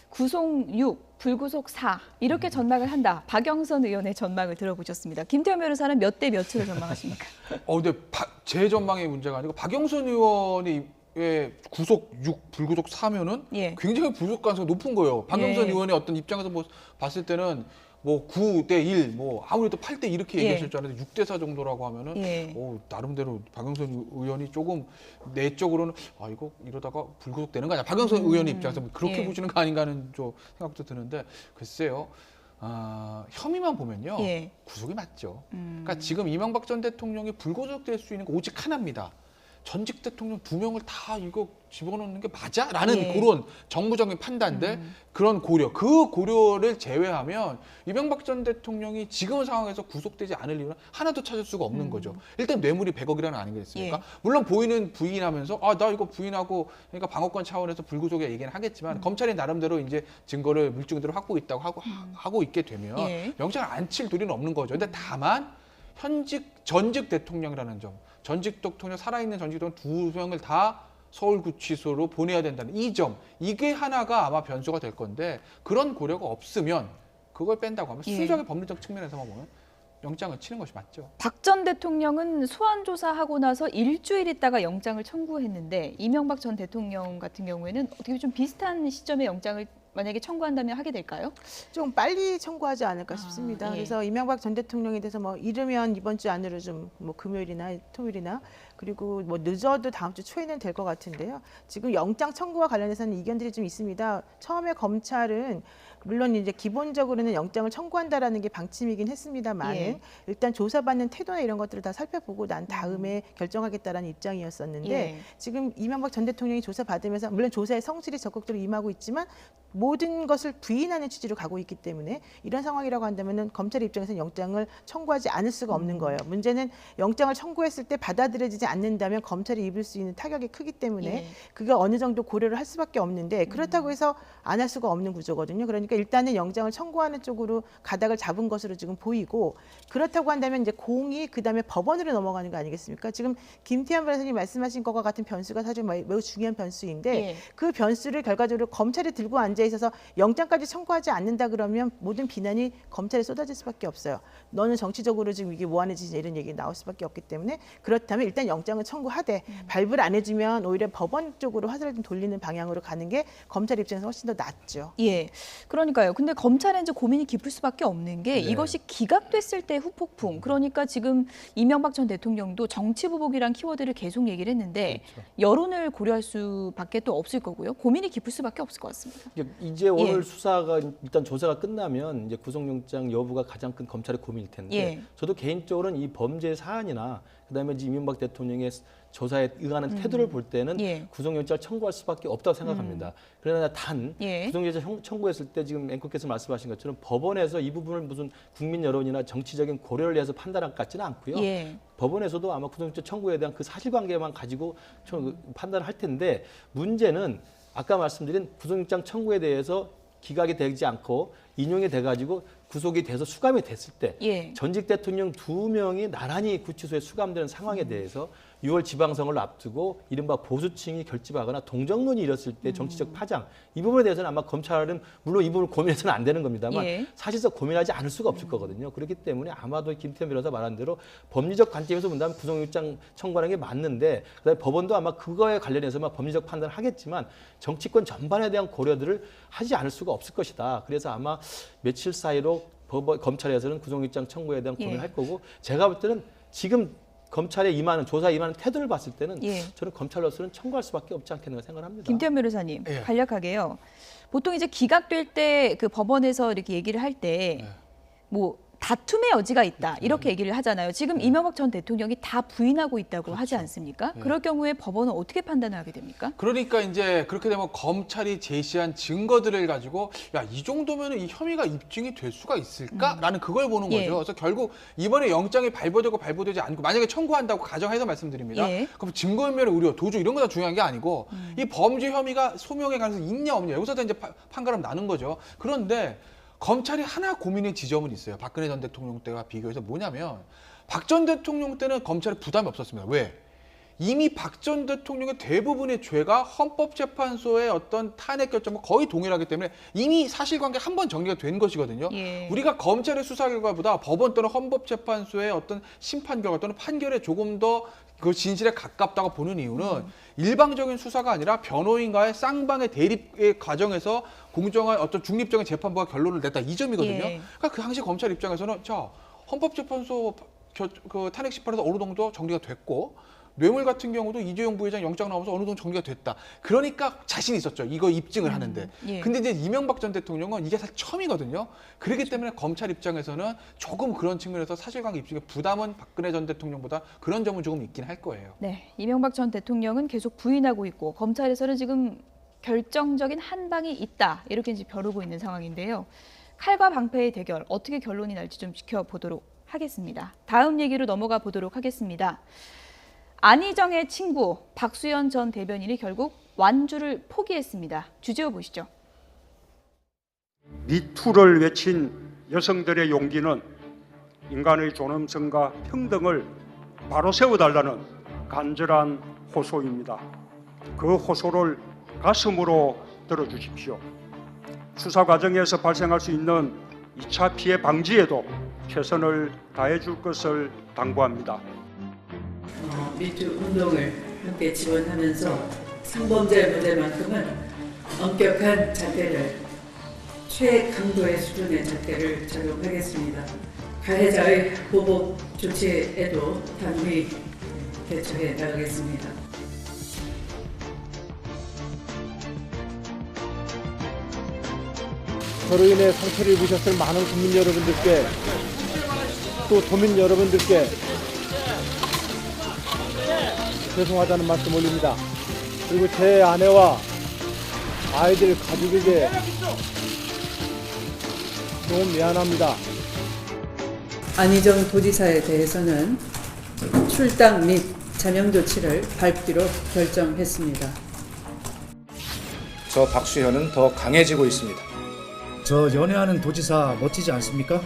구속 6, 불구속 4 이렇게 전망을 한다. 박영선 의원의 전망을 들어보셨습니다. 김태현 변호사는 몇 대 몇으로 전망하십니까? 근데 제 전망의 문제가 아니고 박영선 의원이 구속 6, 불구속 4면은 예. 굉장히 불구속 가능성이 높은 거예요. 박영선 예. 의원의 어떤 입장에서 봤을 때는 뭐 9대 1, 뭐 아무래도 8대 2 이렇게 얘기하실 줄 알았는데 6대 4 정도라고 하면은 예. 나름대로 박영선 의원이 조금 내적으로는 이거 이러다가 불구속되는 거 아니야? 박영선 의원 입장에서 그렇게 예. 보시는 거 아닌가 하는 생각도 드는데 글쎄요. 혐의만 보면요. 예. 구속이 맞죠. 그러니까 지금 이명박 전 대통령이 불구속될 수 있는 게 오직 하나입니다. 전직 대통령 2명을 다 이거 집어넣는 게 맞아? 라는 예. 그런 정부적인 판단들, 그런 고려, 그 고려를 제외하면 이명박 전 대통령이 지금 상황에서 구속되지 않을 이유는 하나도 찾을 수가 없는 거죠. 일단 뇌물이 100억이라는 거 아니겠습니까? 예. 물론 부인하면서 나 이거 부인하고 그러니까 방어권 차원에서 불구속에 얘기는 하겠지만 검찰이 나름대로 이제 증거를 물증들을 확보하고 있다고 하고 있게 되면 예. 영장을 안 칠 도리는 없는 거죠. 근데 다만 전직 대통령이라는 점, 전직 대통령 살아있는 전직 대통령 2명을 다 서울구치소로 보내야 된다는 이 점, 이게 하나가 아마 변수가 될 건데 그런 고려가 없으면 그걸 뺀다고 하면 예. 순수하게 법률적 측면에서만 보면 영장을 치는 것이 맞죠. 박 전 대통령은 소환 조사하고 나서 일주일 있다가 영장을 청구했는데 이명박 전 대통령 같은 경우에는 어떻게 좀 비슷한 시점에 영장을 만약에 청구한다면 하게 될까요? 좀 빨리 청구하지 않을까 싶습니다. 예. 그래서 이명박 전 대통령에 대해서 뭐 이르면 이번 주 안으로 좀 뭐 금요일이나 토요일이나 그리고 뭐 늦어도 다음 주 초에는 될 것 같은데요. 지금 영장 청구와 관련해서는 이견들이 좀 있습니다. 처음에 검찰은 물론 이제 기본적으로는 영장을 청구한다라는 게 방침이긴 했습니다만 예. 일단 조사받는 태도나 이런 것들을 다 살펴보고 난 다음에 결정하겠다라는 입장이었었는데 예. 지금 이명박 전 대통령이 조사받으면서 물론 조사에 성실히 적극적으로 임하고 있지만 모든 것을 부인하는 취지로 가고 있기 때문에 이런 상황이라고 한다면은 검찰 입장에서는 영장을 청구하지 않을 수가 없는 거예요. 문제는 영장을 청구했을 때 받아들여지지 않는다면 검찰이 입을 수 있는 타격이 크기 때문에 예. 그게 어느 정도 고려를 할 수밖에 없는데 그렇다고 해서 안 할 수가 없는 구조거든요. 그러니까 일단은 영장을 청구하는 쪽으로 가닥을 잡은 것으로 지금 보이고 그렇다고 한다면 이제 공이 그다음에 법원으로 넘어가는 거 아니겠습니까? 지금 김태현 변호사님 말씀하신 것과 같은 변수가 사실 매우 중요한 변수인데 예. 그 변수를 결과적으로 검찰이 들고 앉아 있어서 영장까지 청구하지 않는다 그러면 모든 비난이 검찰에 쏟아질 수밖에 없어요. 너는 정치적으로 지금 이게 뭐하는 짓이냐 이런 얘기 나올 수밖에 없기 때문에 그렇다면 일단 영장을 청구하되 발부를 안 해주면 오히려 법원 쪽으로 화살을 좀 돌리는 방향으로 가는 게 검찰 입장에서 훨씬 더 낫죠. 예, 그러니까요. 근데 검찰은 이제 고민이 깊을 수밖에 없는 게 네. 이것이 기각됐을 때 후폭풍. 그러니까 지금 이명박 전 대통령도 정치 보복이란 키워드를 계속 얘기를 했는데 여론을 고려할 수밖에 또 없을 거고요. 고민이 깊을 수밖에 없을 것 같습니다. 이제 오늘 예. 수사가 일단 조사가 끝나면 이제 구속영장 여부가 가장 큰 검찰의 고민일 텐데 예. 저도 개인적으로는 이 범죄 사안이나 그다음에 이제 이명박 대통령의 조사에 응하는 태도를 볼 때는 예. 구속영장을 청구할 수밖에 없다고 생각합니다. 그러나 단 예. 구속영장 청구했을 때 지금 앵커께서 말씀하신 것처럼 법원에서 이 부분을 무슨 국민 여론이나 정치적인 고려를 해서 판단할 것 같지는 않고요. 예. 법원에서도 아마 구속영장 청구에 대한 그 사실관계만 가지고 판단을 할 텐데 문제는 아까 말씀드린 구속영장 청구에 대해서 기각이 되지 않고 인용이 돼가지고 구속이 돼서 수감이 됐을 때 예. 전직 대통령 2명이 나란히 구치소에 수감되는 상황에 대해서 6월 지방선거를 앞두고 이른바 보수층이 결집하거나 동정론이 일었을 때 정치적 파장, 이 부분에 대해서는 아마 검찰은 물론 이 부분을 고민해서는 안 되는 겁니다만 예. 사실상 고민하지 않을 수가 없을 거거든요. 그렇기 때문에 아마도 김태현 변호사 말한 대로 법리적 관점에서 본다면 구속영장 청구하는 게 맞는데, 그다음에 법원도 아마 그거에 관련해서만 법리적 판단을 하겠지만 정치권 전반에 대한 고려들을 하지 않을 수가 없을 것이다. 그래서 아마 며칠 사이로 검찰에서는 구속영장 청구에 대한 고민을 할 거고, 제가 볼 때는 지금 검찰에 임하는, 조사에 임하는 태도를 봤을 때는 저는 검찰로서는 청구할 수밖에 없지 않겠는가 생각을 합니다. 김태현 변호사님, 예. 간략하게요. 보통 이제 기각될 때 그 법원에서 이렇게 얘기를 할 때 뭐 다툼의 여지가 있다 이렇게 얘기를 하잖아요. 지금 이명박 전 대통령이 다 부인하고 있다고 하지 않습니까? 그럴 경우에 법원은 어떻게 판단을 하게 됩니까? 그러니까 이제 그렇게 되면 검찰이 제시한 증거들을 가지고 야, 이 정도면 이 혐의가 입증이 될 수가 있을까라는 그걸 보는 거죠. 그래서 결국 이번에 영장이 발부되고 발부되지 않고 만약에 청구한다고 가정해서 말씀드립니다. 그럼 증거인멸의 우려, 도주 이런 거 다 중요한 게 아니고 이 범죄 혐의가 소명의 가능성이 있냐 없냐 여기서 다 이제 판가름 나는 거죠. 그런데 검찰이 하나 고민의 지점은 있어요. 박근혜 전 대통령 때와 비교해서 뭐냐면 박 전 대통령 때는 검찰에 부담이 없었습니다. 왜? 이미 박 전 대통령의 대부분의 죄가 헌법재판소의 어떤 탄핵 결정과 거의 동일하기 때문에 이미 사실관계 한 번 정리가 된 것이거든요. 우리가 검찰의 수사 결과보다 법원 또는 헌법재판소의 어떤 심판 결과 또는 판결에 조금 더 그 진실에 가깝다고 보는 이유는 일방적인 수사가 아니라 변호인과의 쌍방의 대립의 과정에서 공정한 어떤 중립적인 재판부가 결론을 냈다 이 점이거든요. 그러니까 그 당시 검찰 입장에서는 자 헌법재판소 그 탄핵 심판에서 어느 정도 정리가 됐고 뇌물 같은 경우도 이재용 부회장 영장 나오면서 어느 정도 정리가 됐다. 그러니까 자신이 있었죠. 이거 입증을 하는데. 근데 이제 이명박 전 대통령은 이게 사실 처음이거든요. 그렇기 때문에 검찰 입장에서는 조금 그런 측면에서 사실관계 입증에 부담은 박근혜 전 대통령보다 그런 점은 조금 있긴 할 거예요. 네, 이명박 전 대통령은 계속 부인하고 있고 검찰에서는 지금 결정적인 한 방이 있다 이렇게 이제 벼르고 있는 상황인데요. 칼과 방패의 대결 어떻게 결론이 날지 좀 지켜보도록 하겠습니다. 다음 얘기로 넘어가 보도록 하겠습니다. 안희정의 친구 박수현 전 대변인이 결국 완주를 포기했습니다. 주제어 보시죠. 미투를 외친 여성들의 용기는 인간의 존엄성과 평등을 바로 세워달라는 간절한 호소입니다. 그 호소를 가슴으로 들어주십시오. 수사 과정에서 발생할 수 있는 2차 피해 방지에도 최선을 다해줄 것을 당부합니다. 미투 운동을 함께 지원하면서 성범죄 문제만큼은 엄격한 잣대를 최강도의 수준의 잣대를 적용하겠습니다. 가해자의 보복 조치에도 단호히 대처해 나가겠습니다. 저로 인해 상처를 입으셨을 많은 국민 여러분들께 또 도민 여러분들께 죄송하다는 말씀 올립니다. 그리고 제 아내와 아이들 가족에게 너무 미안합니다. 안희정 도지사에 대해서는 출당 및 자명 조치를 밟기로 결정했습니다. 저 박수현은 더 강해지고 있습니다. 저 연애하는 도지사 멋지지 않습니까?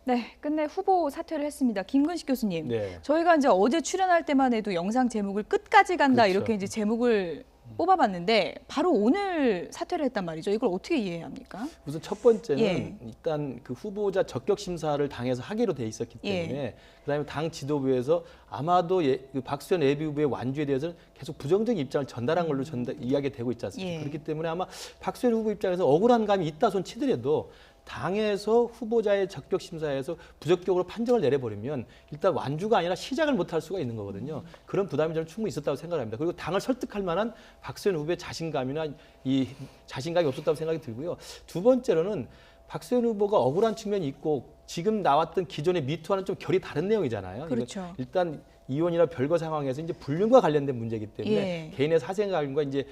네, 끝내 후보 사퇴를 했습니다. 김근식 교수님, 네. 저희가 이제 어제 출연할 때만 해도 영상 제목을 끝까지 간다 그렇죠. 이렇게 이제 제목을 뽑아봤는데 바로 오늘 사퇴를 했단 말이죠. 이걸 어떻게 이해해야 합니까? 우선 첫 번째는 일단 그 후보자 적격 심사를 당에서 하기로 돼 있었기 때문에 그다음에 당 지도부에서 아마도 그 박수현 예비 후보의 완주에 대해서는 계속 부정적인 입장을 전달한 걸로 이야기되고 있지 않습니까? 그렇기 때문에 아마 박수현 후보 입장에서 억울한 감이 있다 손 치더라도 당에서 후보자의 적격 심사에서 부적격으로 판정을 내려버리면 일단 완주가 아니라 시작을 못할 수가 있는 거거든요. 그런 부담이 저는 충분히 있었다고 생각합니다. 그리고 당을 설득할 만한 박수현 후보의 자신감이나 이 자신감이 없었다고 생각이 들고요. 두 번째로는 박수현 후보가 억울한 측면이 있고 지금 나왔던 기존의 미투와는 좀 결이 다른 내용이잖아요. 그렇죠. 일단 이혼이나 별거 상황에서 이제 불륜과 관련된 문제이기 때문에 개인의 사생활과 이제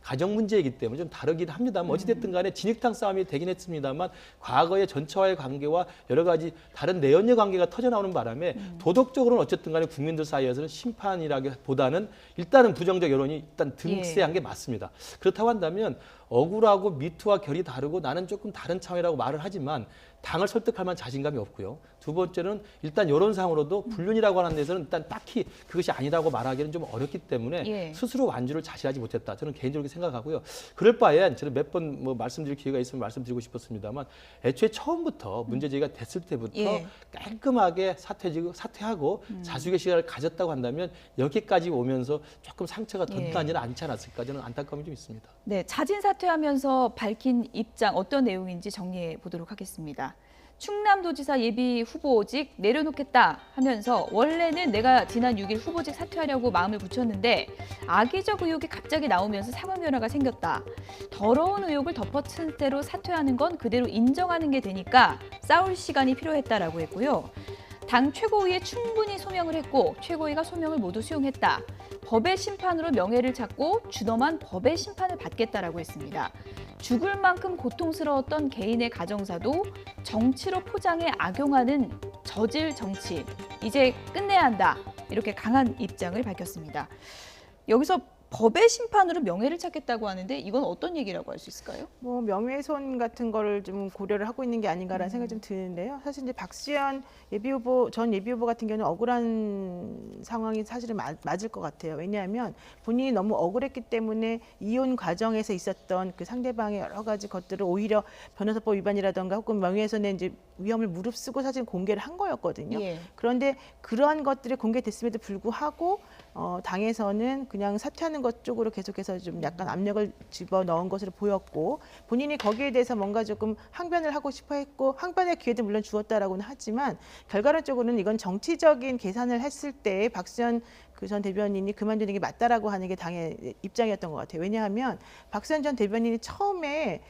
가정 문제이기 때문에 좀 다르긴 합니다만 어찌됐든 간에 진흙탕 싸움이 되긴 했습니다만 과거의 전처와의 관계와 여러 가지 다른 내연녀 관계가 터져나오는 바람에 도덕적으로는 어쨌든 간에 국민들 사이에서는 심판이라기보다는 일단은 부정적 여론이 일단 등세한 게 맞습니다. 그렇다고 한다면 억울하고 미투와 결이 다르고 나는 조금 다른 차원이라고 말을 하지만 당을 설득할 만한 자신감이 없고요. 두 번째는 일단 여론상으로도 불륜이라고 하는 데서는 일단 딱히 그것이 아니라고 말하기는 좀 어렵기 때문에 스스로 완주를 자신하지 못했다. 저는 개인적으로 생각하고요. 그럴 바엔 저는 몇 번 뭐 말씀드릴 기회가 있으면 말씀드리고 싶었습니다만 애초에 처음부터 문제제기가 됐을 때부터 깔끔하게 사퇴하고 자숙의 시간을 가졌다고 한다면 여기까지 오면서 조금 상처가 더 나지는 않지 않았을까 저는 안타까움이 좀 있습니다. 네, 자진 사퇴하면서 밝힌 입장 어떤 내용인지 정리해 보도록 하겠습니다. 충남도지사 예비 후보직 내려놓겠다 하면서 원래는 내가 지난 6일 후보직 사퇴하려고 마음을 붙였는데 악의적 의혹이 갑자기 나오면서 상황 변화가 생겼다. 더러운 의혹을 덮어친 채로 사퇴하는 건 그대로 인정하는 게 되니까 싸울 시간이 필요했다라고 했고요. 당 최고위에 충분히 소명을 했고 최고위가 소명을 모두 수용했다. 법의 심판으로 명예를 찾고 준엄한 법의 심판을 받겠다라고 했습니다. 죽을 만큼 고통스러웠던 개인의 가정사도 정치로 포장해 악용하는 저질 정치, 이제 끝내야 한다. 이렇게 강한 입장을 밝혔습니다. 여기서 법의 심판으로 명예를 찾겠다고 하는데 이건 어떤 얘기라고 할 수 있을까요? 뭐 명예훼손 같은 거를 좀 고려를 하고 있는 게 아닌가라는 생각이 좀 드는데요. 사실 이제 박수현 전 예비후보 같은 경우는 억울한 상황이 사실은 맞을 것 같아요. 왜냐하면 본인이 너무 억울했기 때문에 이혼 과정에서 있었던 그 상대방의 여러 가지 것들을 오히려 변호사법 위반이라든가 혹은 명예훼손의 이제 위험을 무릅쓰고 사실 공개를 한 거였거든요. 그런데 그러한 것들이 공개됐음에도 불구하고 당에서는 그냥 사퇴하는 것 쪽으로 계속해서 좀 약간 압력을 집어넣은 것으로 보였고 본인이 거기에 대해서 뭔가 조금 항변을 하고 싶어 했고 항변의 기회도 물론 주었다라고는 하지만 결과론적으로는 이건 정치적인 계산을 했을 때 박수현 전 대변인이 그만두는 게 맞다라고 하는 게 당의 입장이었던 것 같아요. 왜냐하면 박수현 전 대변인이 처음에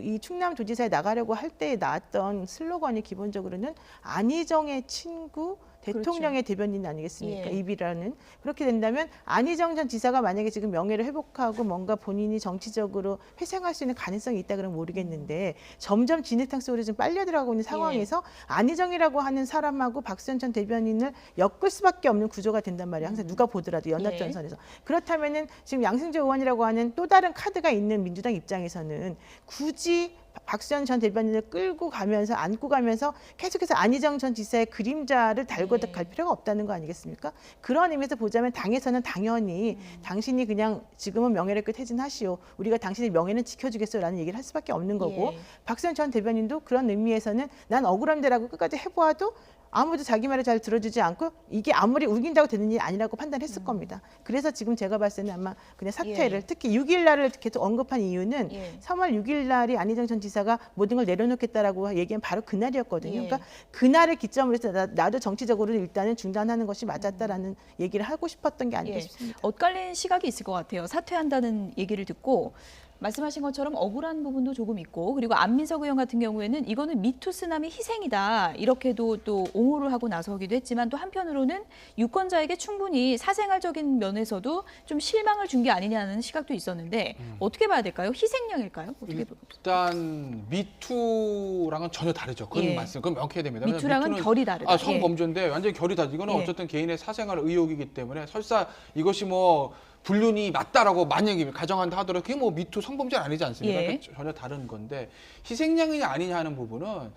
이 충남도지사에 나가려고 할 때 나왔던 슬로건이 기본적으로는 안희정의 친구 대통령의 대변인 아니겠습니까? 입이라는. 그렇게 된다면 안희정 전 지사가 만약에 지금 명예를 회복하고 뭔가 본인이 정치적으로 회생할 수 있는 가능성이 있다 그러면 모르겠는데 점점 진흙탕 속으로 좀 빨려 들어가고 있는 상황에서 안희정이라고 하는 사람하고 박수현 전 대변인을 엮을 수밖에 없는 구조가 된단 말이에요. 항상 누가 보더라도 연합전선에서. 그렇다면은 지금 양승조 의원이라고 하는 또 다른 카드가 있는 민주당 입장에서는 굳이 박수현 전 대변인을 끌고 가면서 안고 가면서 계속해서 안희정 전 지사의 그림자를 달고 갈 필요가 없다는 거 아니겠습니까? 그런 의미에서 보자면 당에서는 당연히 당신이 그냥 지금은 명예를 끝 퇴진하시오. 우리가 당신의 명예는 지켜주겠어라는 얘기를 할 수밖에 없는 거고 박수현 전 대변인도 그런 의미에서는 난 억울함대라고 끝까지 해보아도 아무도 자기 말을 잘 들어주지 않고 이게 아무리 우긴다고 되는 일이 아니라고 판단했을 겁니다. 그래서 지금 제가 봤을 때는 아마 그냥 사퇴를 특히 6일 날을 계속 언급한 이유는 3월 6일 날이 안희정 전 지사가 모든 걸 내려놓겠다라고 얘기한 바로 그날이었거든요. 그러니까 그날을 기점으로 해서 나도 정치적으로 일단은 중단하는 것이 맞았다라는 얘기를 하고 싶었던 게 아닐까 싶습니다. 엇갈린 시각이 있을 것 같아요. 사퇴한다는 얘기를 듣고 말씀하신 것처럼 억울한 부분도 조금 있고 그리고 안민석 의원 같은 경우에는 이거는 미투 쓰나미 희생이다 이렇게도 또 옹호를 하고 나서기도 했지만 또 한편으로는 유권자에게 충분히 사생활적인 면에서도 좀 실망을 준 게 아니냐는 시각도 있었는데 어떻게 봐야 될까요? 희생양일까요? 어떻게 일단 미투랑은 전혀 다르죠. 그건 말씀, 그건 명확해야 됩니다. 미투랑은 결이 다르다. 성범죄인데 완전히 결이 다르죠. 이거는 어쨌든 개인의 사생활 의혹이기 때문에 설사 이것이 뭐 불륜이 맞다라고 만약에 가정한다 하더라도 그게 뭐 미투 성범죄는 아니지 않습니까? 전혀 다른 건데 희생양이냐 아니냐 하는 부분은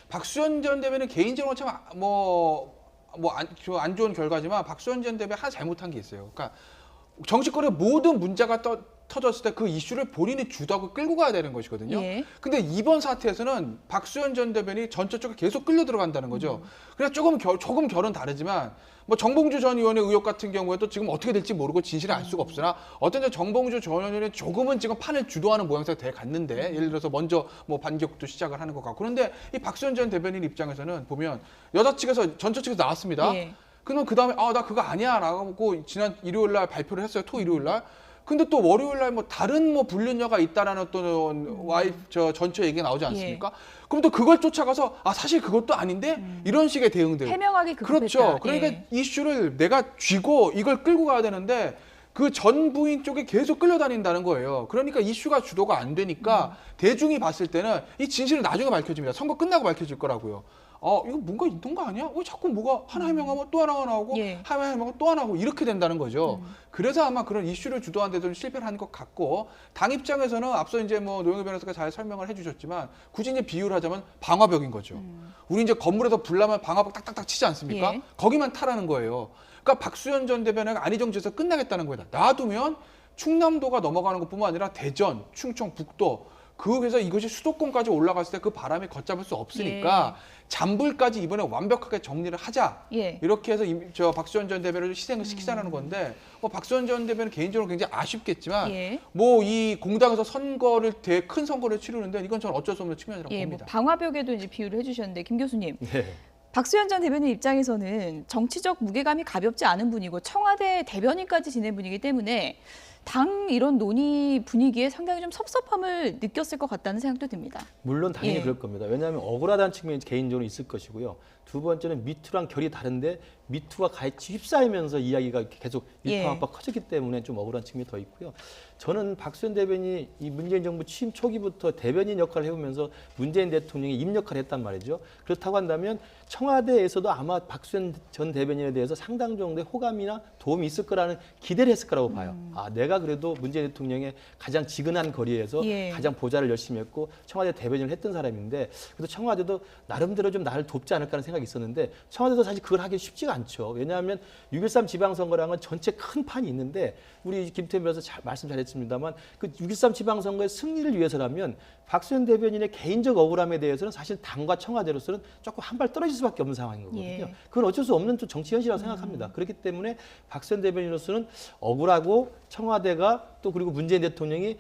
박수현 전 대변인 개인적으로 참 안 좋은 결과지만 박수현 전 대변인 하나 잘못한 게 있어요. 그러니까 정치권의 모든 문제가 터졌을 때 그 이슈를 본인이 주도하고 끌고 가야 되는 것이거든요. 근데 이번 사태에서는 박수현 전 대변인이 전체적으로 계속 끌려 들어간다는 거죠. 그래서 조금 결은 다르지만 뭐 정봉주 전 의원의 의혹 같은 경우에도 지금 어떻게 될지 모르고 진실을 알 수가 없으나 어떤 정봉주 전 의원은 조금은 지금 판을 주도하는 모양새가 돼 갔는데 예를 들어서 먼저 뭐 반격도 시작을 하는 것 같고 그런데 이 박수현 전 대변인 입장에서는 보면 여자 측에서 전처 측에서 나왔습니다. 그러면 그 다음에 나 그거 아니야라고 지난 일요일 날 발표를 했어요. 일요일 날. 근데 또 월요일 날 뭐 다른 뭐 불륜녀가 있다라는 또 전처 얘기가 나오지 않습니까? 그럼 또 그걸 쫓아가서 사실 그것도 아닌데 이런 식의 대응들. 해명하기 급했다. 그렇죠. 그러니까 이슈를 내가 쥐고 이걸 끌고 가야 되는데 그 전 부인 쪽에 계속 끌려다닌다는 거예요. 그러니까 이슈가 주도가 안 되니까 대중이 봤을 때는 이 진실은 나중에 밝혀집니다. 선거 끝나고 밝혀질 거라고요. 이거 뭔가 있는 거 아니야? 왜 자꾸 뭐가 하나 해명하면 또 하나가 나오고 하나 해명하면 또 하나 하고 이렇게 된다는 거죠. 그래서 아마 그런 이슈를 주도한 데도 좀 실패를 한 것 같고, 당 입장에서는 앞서 이제 뭐 노영희 변호사가 잘 설명을 해주셨지만 굳이 이제 비유를 하자면 방화벽인 거죠. 우리 이제 건물에서 불 나면 방화벽 딱딱딱 치지 않습니까? 거기만 타라는 거예요. 그러니까 박수현 전 대변인은 안희정지에서 끝나겠다는 거다. 놔두면 충남도가 넘어가는 것뿐만 아니라 대전, 충청, 북도, 그래서 이것이 수도권까지 올라갔을 때 그 바람이 걷잡을 수 없으니까 잔불까지 이번에 완벽하게 정리를 하자. 이렇게 해서 저 박수현 전 대변인을 희생을 시키자는 건데, 뭐 박수현 전 대변인 개인적으로 굉장히 아쉽겠지만 뭐 이 공당에서 선거를 되게 큰 선거를 치르는데 이건 저는 어쩔 수 없는 측면이라고 봅니다. 뭐 방화벽에도 이제 비유를 해주셨는데 김 교수님. 박수현 전 대변인 입장에서는 정치적 무게감이 가볍지 않은 분이고 청와대 대변인까지 지낸 분이기 때문에 당 이런 논의 분위기에 상당히 좀 섭섭함을 느꼈을 것 같다는 생각도 듭니다. 물론 당연히 그럴 겁니다. 왜냐하면 억울하다는 측면이 개인적으로 있을 것이고요. 두 번째는 미투랑 결이 다른데 미투가 같이 휩싸이면서 이야기가 계속 일파만파 커졌기 때문에 좀 억울한 측면이 더 있고요. 저는 박수현 대변인이 이 문재인 정부 취임 초기부터 대변인 역할을 해오면서 문재인 대통령이 임 역할을 했단 말이죠. 그렇다고 한다면 청와대에서도 아마 박수현 전 대변인에 대해서 상당 정도의 호감이나 도움이 있을 거라는 기대를 했을 거라고 봐요. 내가 그래도 문재인 대통령의 가장 지근한 거리에서 가장 보좌를 열심히 했고 청와대 대변인을 했던 사람인데, 그래도 청와대도 나름대로 좀 나를 돕지 않을까 하는 생각이 있었는데 청와대도 사실 그걸 하기 쉽지가 않죠. 왜냐하면 6.13 지방선거랑은 전체 큰 판이 있는데, 우리 김태현 변호사 말씀 잘했습니다만 그 6.13 지방선거의 승리를 위해서라면 박수현 대변인의 개인적 억울함에 대해서는 사실 당과 청와대로서는 조금 한 발 떨어질 수밖에 없는 상황인 거거든요. 그건 어쩔 수 없는 또 정치 현실이라고 생각합니다. 그렇기 때문에 박수현 대변인으로서는 억울하고 청와대가 또 그리고 문재인 대통령이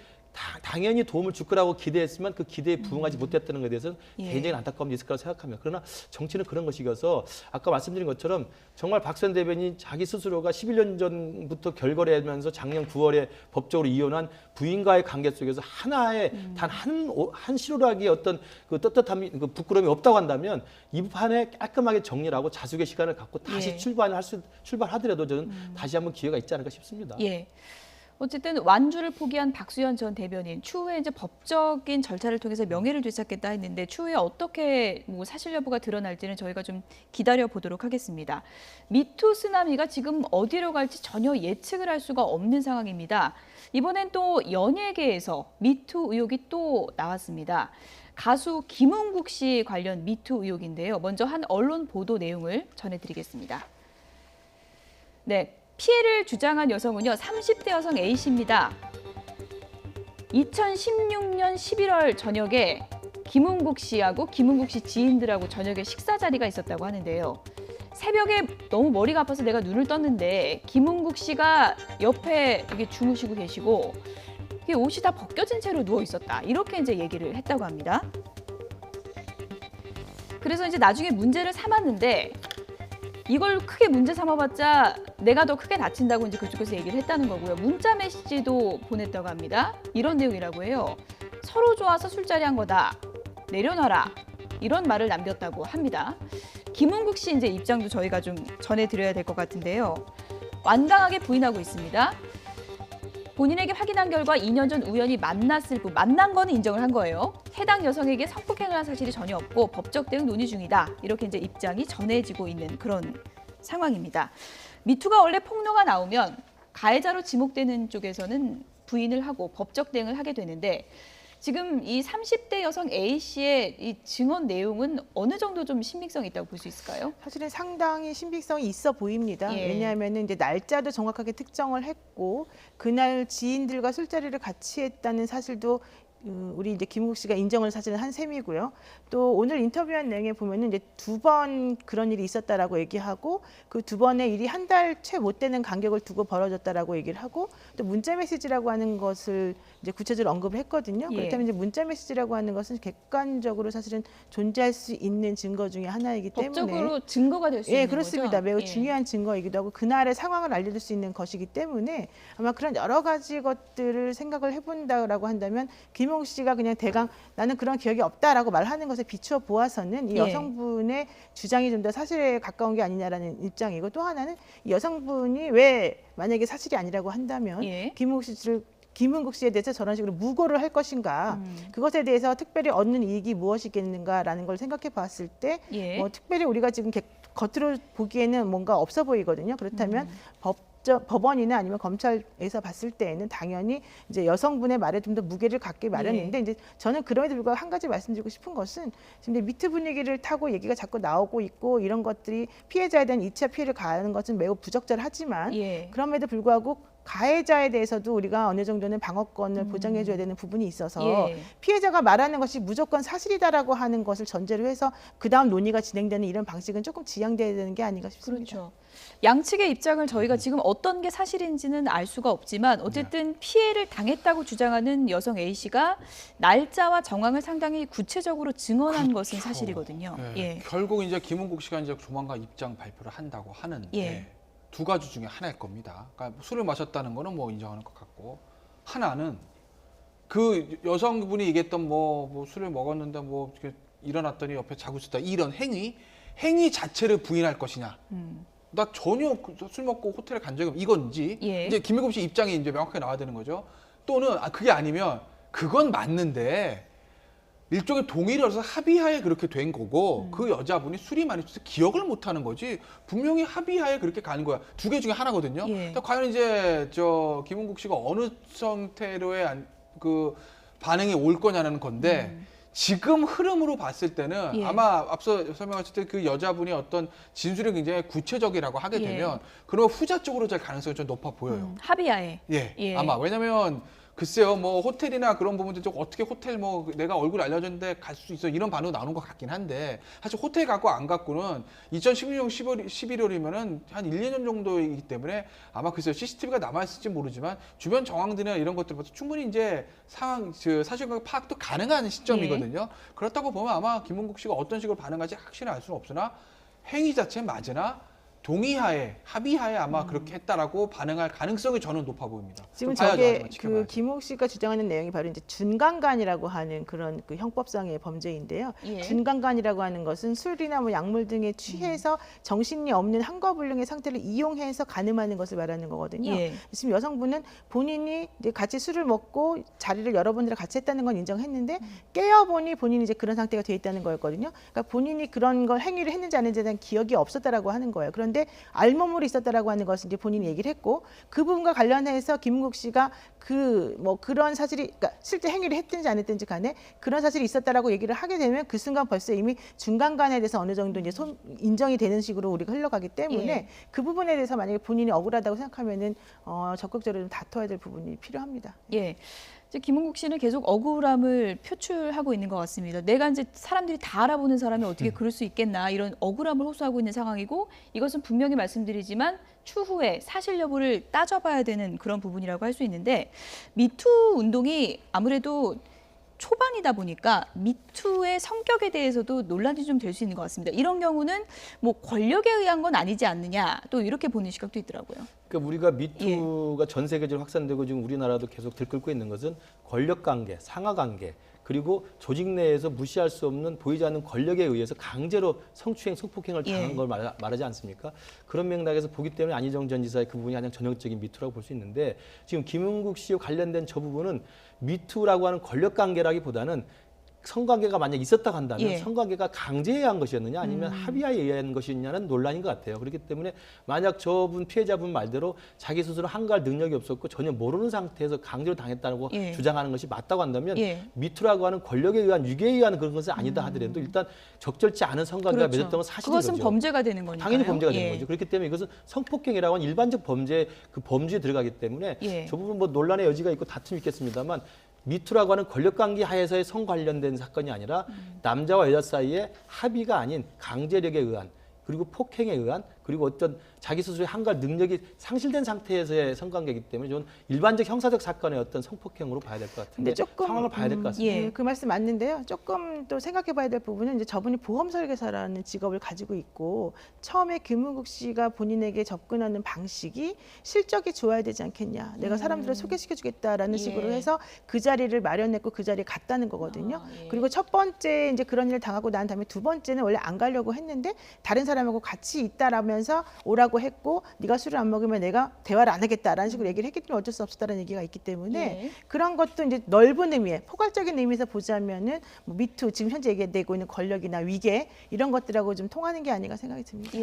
당연히 도움을 줄 거라고 기대했지만 그 기대에 부응하지 못했다는 것에 대해서는 개인적인 안타까움이 있을 거라고 생각합니다. 그러나 정치는 그런 것이어서 아까 말씀드린 것처럼 정말 박수현 대변인이 자기 스스로가 11년 전부터 결거래하면서 작년 9월에 법적으로 이혼한 부인과의 관계 속에서 하나의 단 한 실오락의 어떤 그 떳떳함이, 그 부끄러움이 없다고 한다면 이 판에 깔끔하게 정리를 하고 자숙의 시간을 갖고 다시 출발하더라도 저는 다시 한번 기회가 있지 않을까 싶습니다. 어쨌든 완주를 포기한 박수현 전 대변인, 추후에 이제 법적인 절차를 통해서 명예를 되찾겠다 했는데 추후에 어떻게 뭐 사실 여부가 드러날지는 저희가 좀 기다려 보도록 하겠습니다. 미투 쓰나미가 지금 어디로 갈지 전혀 예측을 할 수가 없는 상황입니다. 이번엔 또 연예계에서 미투 의혹이 또 나왔습니다. 가수 김은국 씨 관련 미투 의혹인데요. 먼저 한 언론 보도 내용을 전해드리겠습니다. 피해를 주장한 여성은요, 30대 여성 A씨입니다. 2016년 11월 저녁에 김은국 씨하고 김은국 씨 지인들하고 저녁에 식사 자리가 있었다고 하는데요. 새벽에 너무 머리가 아파서 내가 눈을 떴는데 김은국 씨가 옆에 이렇게 주무시고 계시고 옷이 다 벗겨진 채로 누워 있었다. 이렇게 이제 얘기를 했다고 합니다. 그래서 이제 나중에 문제를 삼았는데 이걸 크게 문제 삼아봤자 내가 더 크게 다친다고 이제 그쪽에서 얘기를 했다는 거고요. 문자 메시지도 보냈다고 합니다. 이런 내용이라고 해요. 서로 좋아서 술자리 한 거다. 내려놔라. 이런 말을 남겼다고 합니다. 김은국 씨 이제 입장도 저희가 좀 전해드려야 될 것 같은데요. 완강하게 부인하고 있습니다. 본인에게 확인한 결과 2년 전 우연히 만났을 뿐, 만난 거는 인정을 한 거예요. 해당 여성에게 성폭행을 한 사실이 전혀 없고 법적 대응 논의 중이다. 이렇게 이제 입장이 전해지고 있는 그런 상황입니다. 미투가 원래 폭로가 나오면 가해자로 지목되는 쪽에서는 부인을 하고 법적 대응을 하게 되는데 지금 이 30대 여성 A씨의 이 증언 내용은 어느 정도 좀 신빙성이 있다고 볼 수 있을까요? 사실은 상당히 신빙성이 있어 보입니다. 왜냐하면 이제 날짜도 정확하게 특정을 했고 그날 지인들과 술자리를 같이 했다는 사실도 우리 이제 김은국 씨가 인정을 사실은 한 셈이고요. 또 오늘 인터뷰한 내용에 보면은 이제 2번 그런 일이 있었다라고 얘기하고 그 2번의 일이 한 달 채 못 되는 간격을 두고 벌어졌다라고 얘기를 하고 또 문자 메시지라고 하는 것을 이제 구체적으로 언급을 했거든요. 그렇다면 이제 문자 메시지라고 하는 것은 객관적으로 사실은 존재할 수 있는 증거 중에 하나이기 때문에 법적으로 증거가 될 수 있는 그렇습니다. 거죠? 매우 중요한 증거이기도 하고 그날의 상황을 알려줄 수 있는 것이기 때문에 아마 그런 여러 가지 것들을 생각을 해본다라고 한다면 김은국 김홍국 씨가 그냥 대강 나는 그런 기억이 없다라고 말하는 것에 비추어 보아서는 이 여성분의 주장이 좀 더 사실에 가까운 게 아니냐라는 입장이고, 또 하나는 이 여성분이 왜 만약에 사실이 아니라고 한다면 김은국 씨에 대해서 저런 식으로 무고를 할 것인가, 그것에 대해서 특별히 얻는 이익이 무엇이겠는가라는 걸 생각해 봤을 때 특별히 우리가 지금 겉으로 보기에는 뭔가 없어 보이거든요. 그렇다면 법원이나 아니면 검찰에서 봤을 때에는 당연히 이제 여성분의 말에 좀 더 무게를 갖기 마련인데, 이제 저는 그럼에도 불구하고 한 가지 말씀드리고 싶은 것은 지금 이제 미투 분위기를 타고 얘기가 자꾸 나오고 있고, 이런 것들이 피해자에 대한 2차 피해를 가하는 것은 매우 부적절하지만 그럼에도 불구하고 가해자에 대해서도 우리가 어느 정도는 방어권을 보장해줘야 되는 부분이 있어서 피해자가 말하는 것이 무조건 사실이다라고 하는 것을 전제로 해서 그다음 논의가 진행되는 이런 방식은 조금 지양돼야 되는 게 아닌가 싶습니다. 그렇죠. 양측의 입장을 저희가 지금 어떤 게 사실인지는 알 수가 없지만 어쨌든 피해를 당했다고 주장하는 여성 A씨가 날짜와 정황을 상당히 구체적으로 증언한 것은 사실이거든요. 결국 이제 김은국 씨가 이제 조만간 입장 발표를 한다고 하는데 두 가지 중에 하나일 겁니다. 그러니까 술을 마셨다는 거는 뭐 인정하는 것 같고, 하나는 그 여성분이 얘기했던 뭐 술을 먹었는데 뭐 이렇게 일어났더니 옆에 자고 있었다, 이런 행위 자체를 부인할 것이냐. 나 전혀 술 먹고 호텔에 간 적이 없, 이건지 이제 김일곱 씨 입장이 이제 명확하게 나와야 되는 거죠. 또는 그게 아니면 그건 맞는데 일종의 동의를 해서 합의하에 그렇게 된 거고, 그 여자분이 술이 많이 취해서 기억을 못 하는 거지 분명히 합의하에 그렇게 가는 거야. 두 개 중에 하나거든요. 과연 이제 김은국 씨가 어느 형태로의 그 반응이 올 거냐는 건데, 지금 흐름으로 봤을 때는 아마 앞서 설명하실 때 그 여자분이 어떤 진술이 굉장히 구체적이라고 하게 되면 그러면 후자 쪽으로 될 가능성이 좀 높아 보여요. 합의하에. 아마 왜냐면 글쎄요, 뭐 호텔이나 그런 부분들 좀 어떻게 호텔 뭐 내가 얼굴 알려줬는데 갈 수 있어, 이런 반응 나오는 것 같긴 한데, 사실 호텔 갖고 안 갖고는 2016년 11월이면은 한 1, 2년 정도이기 때문에 아마 글쎄요, CCTV가 남아있을지 모르지만 주변 정황들이나 이런 것들 봐서 충분히 이제 상황, 사실관계 파악도 가능한 시점이거든요. 그렇다고 보면 아마 김은국 씨가 어떤 식으로 반응할지 확실히 알 수는 없으나 행위 자체는 맞으나 동의하에, 합의하에 아마 그렇게 했다라고 반응할 가능성이 저는 높아 보입니다. 지금 저게 그 김홍국 씨가 주장하는 내용이 바로 이제 준강간이라고 하는 그런 그 형법상의 범죄인데요. 준강간이라고 하는 것은 술이나 뭐 약물 등에 취해서 정신이 없는 한거불능의 상태를 이용해서 간음하는 것을 말하는 거거든요. 지금 여성분은 본인이 이제 같이 술을 먹고 자리를 여러분들과 같이 했다는 건 인정했는데 깨어보니 본인이 이제 그런 상태가 돼 있다는 거였거든요. 그러니까 본인이 그런 걸 행위를 했는지 안 했는지에 대한 기억이 없었다라고 하는 거예요. 그런데 알몸으로 있었다라고 하는 것은 이제 본인이 얘기를 했고, 그 부분과 관련해서 김은국 씨가 그런 사실이, 그러니까 실제 행위를 했든지 안 했든지 간에 그런 사실이 있었다라고 얘기를 하게 되면 그 순간 벌써 이미 중간간에 대해서 어느 정도 이제 인정이 되는 식으로 우리가 흘러가기 때문에 그 부분에 대해서 만약에 본인이 억울하다고 생각하면은 적극적으로 좀 다퉈야 될 부분이 필요합니다. 김은국 씨는 계속 억울함을 표출하고 있는 것 같습니다. 내가 이제 사람들이 다 알아보는 사람이 어떻게 그럴 수 있겠나, 이런 억울함을 호소하고 있는 상황이고, 이것은 분명히 말씀드리지만 추후에 사실 여부를 따져봐야 되는 그런 부분이라고 할 수 있는데, 미투 운동이 아무래도 초반이다 보니까 미투의 성격에 대해서도 논란이 좀 될 수 있는 것 같습니다. 이런 경우는 뭐 권력에 의한 건 아니지 않느냐, 또 이렇게 보는 시각도 있더라고요. 그러니까 우리가 미투가 전 세계적으로 확산되고 지금 우리나라도 계속 들끓고 있는 것은 권력관계, 상하관계, 그리고 조직 내에서 무시할 수 없는 보이지 않는 권력에 의해서 강제로 성추행, 성폭행을 당한 걸 말하지 않습니까? 그런 맥락에서 보기 때문에 안희정 전 지사의 그 부분이 가장 전형적인 미투라고 볼 수 있는데, 지금 김은국 씨와 관련된 저 부분은 미투라고 하는 권력관계라기보다는 성관계가 만약 있었다고 한다면 성관계가 강제에 의한 것이었느냐 아니면 합의하에 의한 것이냐는 논란인 것 같아요. 그렇기 때문에 만약 저분 피해자분 말대로 자기 스스로 한가할 능력이 없었고 전혀 모르는 상태에서 강제로 당했다고 주장하는 것이 맞다고 한다면 미투라고 하는 권력에 의한 유괴에 의한 그런 것은 아니다 하더라도 일단 적절치 않은 성관계가 맺었던 건 사실이거죠. 그것은 범죄가 되는 거니까요. 당연히 범죄가 되는 거죠. 그렇기 때문에 이것은 성폭행이라고 하는 일반적 범죄, 그 범주에 들어가기 때문에 저 부분 뭐 논란의 여지가 있고 다툼이 있겠습니다만, 미투라고 하는 권력관계 하에서의 성 관련된 사건이 아니라 남자와 여자 사이에 합의가 아닌 강제력에 의한, 그리고 폭행에 의한 그리고 어떤 자기 스스로의 한갈 능력이 상실된 상태에서의 성관계이기 때문에 저는 일반적 형사적 사건의 어떤 성폭행으로 봐야 될 것 같은데 근데 조금 상황을 봐야 될 것 같습니다. 그 말씀 맞는데요. 조금 또 생각해봐야 될 부분은 이제 저분이 보험 설계사라는 직업을 가지고 있고 처음에 김은국 씨가 본인에게 접근하는 방식이 실적이 좋아야 되지 않겠냐. 내가 사람들을 소개시켜주겠다라는 식으로 해서 그 자리를 마련했고 그 자리에 갔다는 거거든요. 그리고 첫 번째 이제 그런 일을 당하고 난 다음에 두 번째는 원래 안 가려고 했는데 다른 사람하고 같이 있다라면서 오라고 했고 네가 술을 안 먹으면 내가 대화를 안 하겠다라는 식으로 얘기를 했기 때문에 어쩔 수 없었다는 얘기가 있기 때문에 그런 것도 이제 넓은 의미의 포괄적인 의미에서 보자면은 뭐 미투 지금 현재 얘기되고 있는 권력이나 위계 이런 것들하고 좀 통하는 게 아닌가 생각이 듭니다.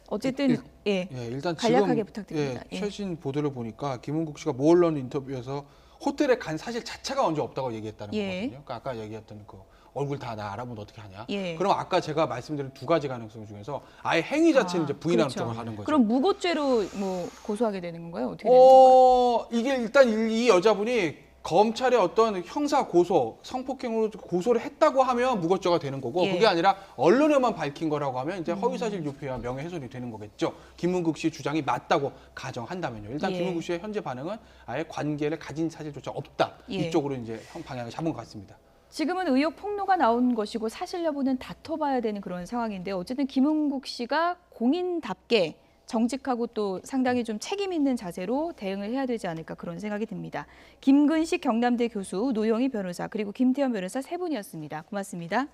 어쨌든 일단 간략하게 지금 부탁드립니다. 최신 보도를 보니까 김은국 씨가 모 언론 인터뷰에서 호텔에 간 사실 자체가 언제 없다고 얘기했다는 거거든요. 그러니까 아까 얘기했던 그 얼굴 다 나 알아보면 어떻게 하냐. 그럼 아까 제가 말씀드린 두 가지 가능성 중에서 아예 행위 자체는 이제 부인하는 쪽으로 가는 거죠. 그럼 무고죄로 뭐 고소하게 되는 건가요? 어떻게 되는 건가요? 이게 일단 이 여자분이 검찰의 어떤 형사 고소, 성폭행으로 고소를 했다고 하면 무고죄가 되는 거고 그게 아니라 언론에만 밝힌 거라고 하면 이제 허위사실 유포와 명예훼손이 되는 거겠죠. 김은국 씨 주장이 맞다고 가정한다면요. 일단 김은국 씨의 현재 반응은 아예 관계를 가진 사실조차 없다. 이쪽으로 이제 방향을 잡은 것 같습니다. 지금은 의혹 폭로가 나온 것이고 사실 여부는 다퉈봐야 되는 그런 상황인데요. 어쨌든 김은국 씨가 공인답게 정직하고 또 상당히 좀 책임 있는 자세로 대응을 해야 되지 않을까 그런 생각이 듭니다. 김근식 경남대 교수, 노영희 변호사, 그리고 김태현 변호사 세 분이었습니다. 고맙습니다.